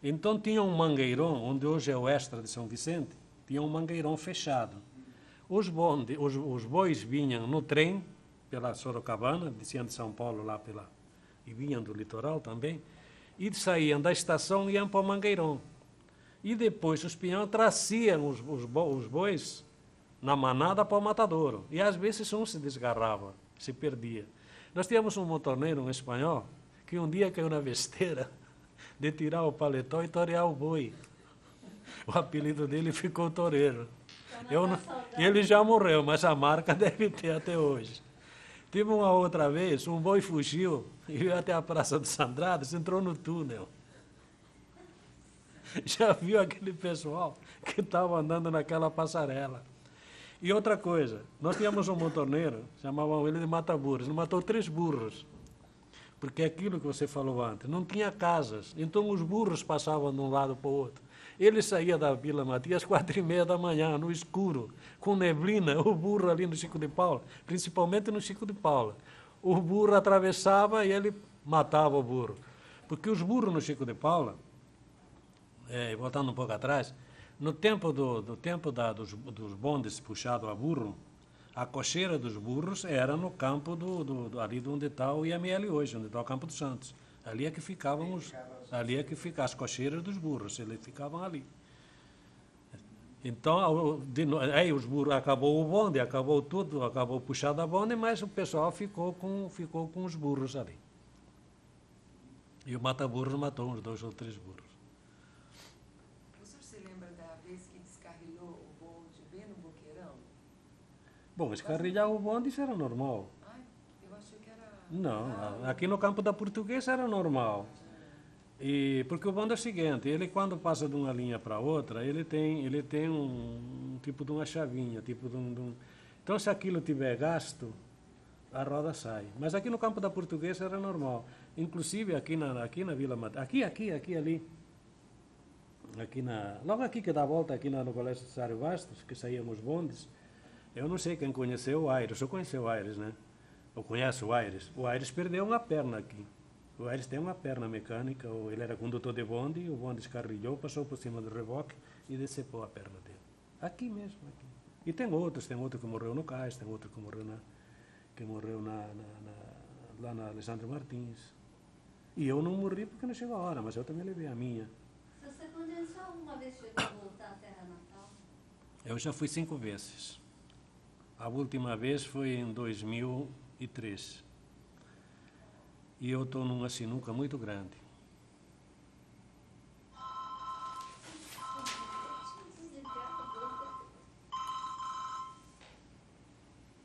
Então tinha um mangueirão, onde hoje é o Extra de São Vicente, tinha um mangueirão fechado. Os bois vinham no trem, pela Sorocabana, desciam de São Paulo lá e vinham do litoral também, e saíam da estação e iam para o mangueirão. E depois os pinhões traziam os bois na manada para o matadouro. E às vezes um se desgarrava, se perdia. Nós tínhamos um motorneiro, um espanhol, que um dia caiu na besteira de tirar o paletó e torear o boi. O apelido dele ficou Toureiro. Ele já morreu, mas a marca deve ter até hoje. Tive uma outra vez, um boi fugiu e veio até a Praça dos Andrades, entrou no túnel. Já viu aquele pessoal que estava andando naquela passarela. E outra coisa, nós tínhamos um motorneiro, chamavam ele de mata-burros, ele matou 3 burros. Porque é aquilo que você falou antes, não tinha casas, então os burros passavam de um lado para o outro. Ele saía da Vila Matias às 4h30 da manhã, no escuro, com neblina, o burro ali no Chico de Paula, principalmente no Chico de Paula. O burro atravessava e ele matava o burro. Porque os burros no Chico de Paula, voltando um pouco atrás, no tempo dos bondes puxados a burro, a cocheira dos burros era no campo ali onde está o IML hoje, onde está o Campo dos Santos. Ali é que ficavam as cocheiras dos burros, eles ficavam ali. Então, aí os burros, acabou o bonde, acabou tudo, acabou puxado a bonde, mas o pessoal ficou com os burros ali. E o mata-burros matou uns 2 ou 3 burros. O senhor se lembra da vez que descarrilhou o bonde bem no Boqueirão? Bom, descarrilhar o bonde, isso era normal. Ai, eu achei que era... Não, aqui no campo da Portuguesa era normal. Porque o bonde é o seguinte, ele quando passa de uma linha para outra, ele tem um tipo de uma chavinha, então se aquilo tiver gasto, a roda sai. Mas aqui no campo da Portuguesa era normal. Inclusive aqui na Vila Mata, ali, logo aqui que dá a volta aqui no Colégio Cesário Bastos, que saíam os bondes, eu não sei quem conheceu o Aires, eu conheci o Aires, né? Eu conheço o Aires. O Aires perdeu uma perna aqui. O Aires tem uma perna mecânica, ele era condutor de bonde, o bonde descarrilhou, passou por cima do reboque e decepou a perna dele. Aqui mesmo, aqui. E tem outro que morreu no Cais, tem outro que morreu lá na Alexandre Martins. E eu não morri porque não chegou a hora, mas eu também levei a minha. Você condensou alguma vez chegou a voltar à terra natal? Eu já fui 5 vezes. A última vez foi em 2003. E eu estou numa sinuca muito grande.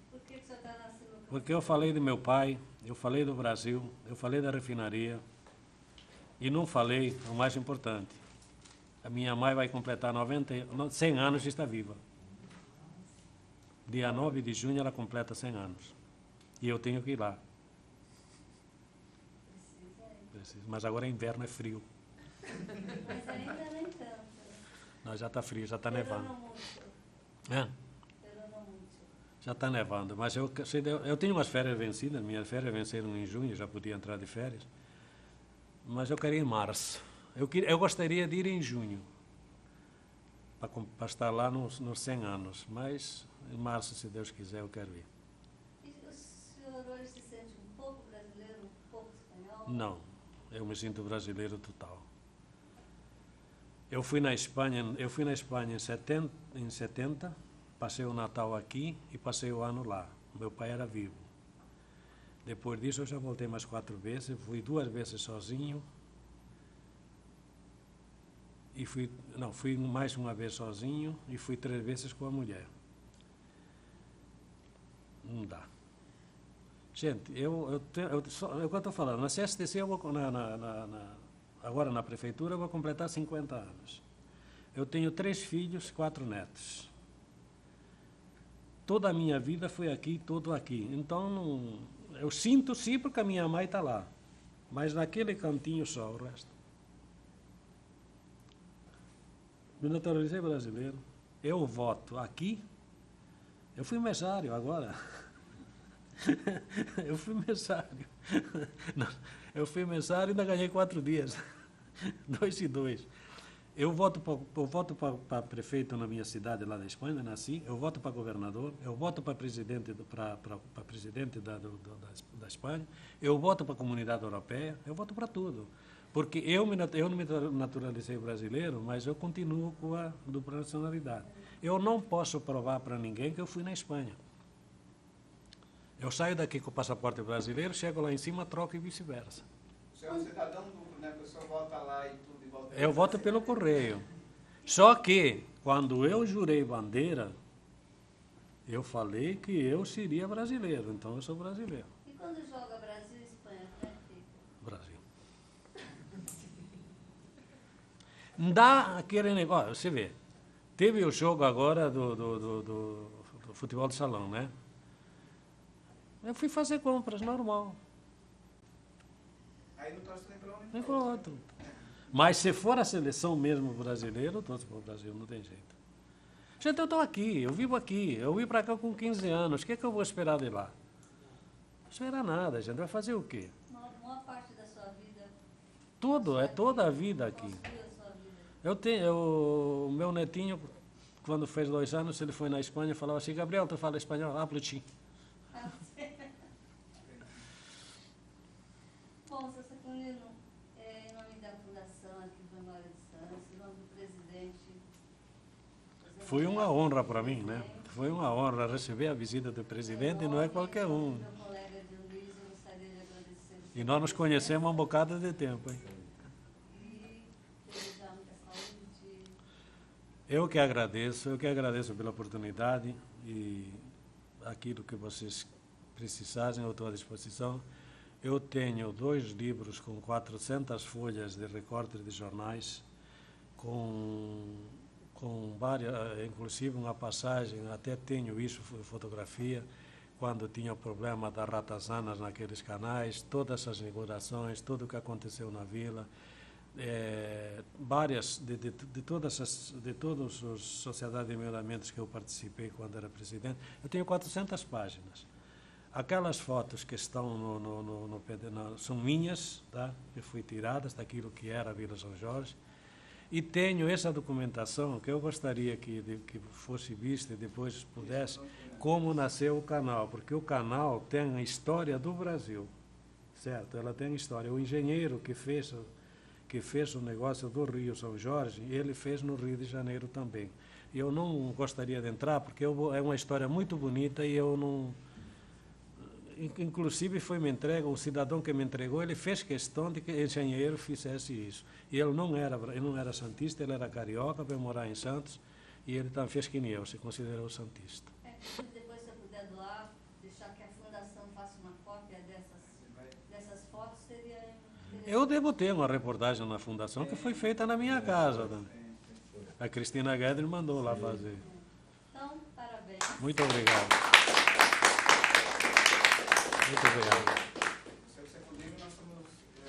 Por que você está na sinuca? Porque eu falei do meu pai, eu falei do Brasil, eu falei da refinaria e não falei o mais importante. A minha mãe vai completar 100 anos e está viva. Dia 9 de junho ela completa 100 anos. E eu tenho que ir lá. Mas agora é inverno, é frio. Mas ainda nem tanto. Não, já está frio, já está nevando. Não muito. Já está nevando, mas eu tenho umas férias vencidas, minhas férias venceram em junho, já podia entrar de férias. Mas eu queria ir em março. Eu gostaria de ir em junho, para estar lá nos 100 anos, mas em março, se Deus quiser, eu quero ir. E o senhor hoje se sente um pouco brasileiro, um pouco espanhol? Não, eu me sinto brasileiro total. Eu fui na Espanha em 70, passei o Natal aqui e passei o ano lá. Meu pai era vivo. Depois disso eu já voltei mais 4 vezes, fui 2 vezes sozinho. E fui mais uma vez sozinho e fui 3 vezes com a mulher. Não dá. Gente, é o que eu estou falando, na CSTC eu vou, agora na prefeitura eu vou completar 50 anos. Eu tenho 3 filhos, 4 netos. Toda a minha vida foi aqui, tudo aqui. Então, eu sinto sim porque a minha mãe está lá. Mas naquele cantinho só o resto. Me naturalizei brasileiro. Eu voto aqui. Eu fui mesário agora. Eu fui mesário. Eu fui mesário e ainda ganhei 4 dias. 2 e 2. Eu voto para prefeito na minha cidade lá da Espanha, nasci. Eu voto para governador. Eu voto para presidente, da Espanha. Eu voto para a comunidade europeia. Eu voto para tudo. Porque eu não me naturalizei brasileiro, mas eu continuo com a dupla nacionalidade. Eu não posso provar para ninguém que eu fui na Espanha. Eu saio daqui com o passaporte brasileiro, chego lá em cima, troco e vice-versa. O senhor é um cidadão duplo, né? A pessoa volta lá e tudo e volta... Eu voto pelo correio. Só que, quando eu jurei bandeira, eu falei que eu seria brasileiro, então eu sou brasileiro. E quando joga Brasil e Espanha, como é que fica? Brasil. Dá aquele negócio, você vê. Teve o jogo agora do futebol de salão, né? Eu fui fazer compras, normal. Aí não torce nem para um Nem para o outro. Mas se for a seleção mesmo brasileira, eu torço para o Brasil, não tem jeito. Gente, eu estou aqui, eu vivo aqui. Eu vim para cá com 15 anos. O que é que eu vou esperar de lá? Não espera nada, gente. Vai fazer o quê? Uma parte da sua vida... Tudo, é toda a vida aqui. Construiu a sua vida. O meu netinho, quando fez 2 anos, ele foi na Espanha e falava assim, Gabriel, tu fala espanhol? Hablo ti. Bom, seu Saturnino, em nome da Fundação aqui do Memória de Santos, em nome do presidente... Foi uma honra para mim, né? Foi uma honra receber a visita do presidente, não é qualquer um. Meu colega Dionísio, eu gostaria de agradecer... E nós nos conhecemos há um bocado de tempo, hein? E desejar muita saúde. Eu que agradeço pela oportunidade e aquilo que vocês precisarem, eu estou à disposição. Eu tenho 2 livros com 400 folhas de recortes de jornais, com várias, inclusive uma passagem, até tenho isso, fotografia, quando tinha o problema das ratazanas naqueles canais, todas as inaugurações, tudo o que aconteceu na vila, várias, de todas as sociedades de melhoramentos que eu participei quando era presidente, eu tenho 400 páginas. Aquelas fotos que estão são minhas, tá? Que fui tiradas daquilo que era a Vila São Jorge. E tenho essa documentação que eu gostaria que fosse vista e depois pudesse, como nasceu o canal, porque o canal tem a história do Brasil, certo? Ela tem história. O engenheiro que fez o negócio do Rio São Jorge, ele fez no Rio de Janeiro também. Eu não gostaria de entrar, porque é uma história muito bonita e eu não... Inclusive foi-me entregue, o cidadão que me entregou, ele fez questão de que o engenheiro fizesse isso. E ele não era santista, ele era carioca, veio morar em Santos, e ele também fez que nem eu, se considerou santista. Depois, se eu puder doar, deixar que a Fundação faça uma cópia dessas fotos, seria... Eu devo ter uma reportagem na Fundação que foi feita na minha casa. A Cristina Guedes mandou lá fazer. Então, parabéns. Muito obrigado. Muito obrigado.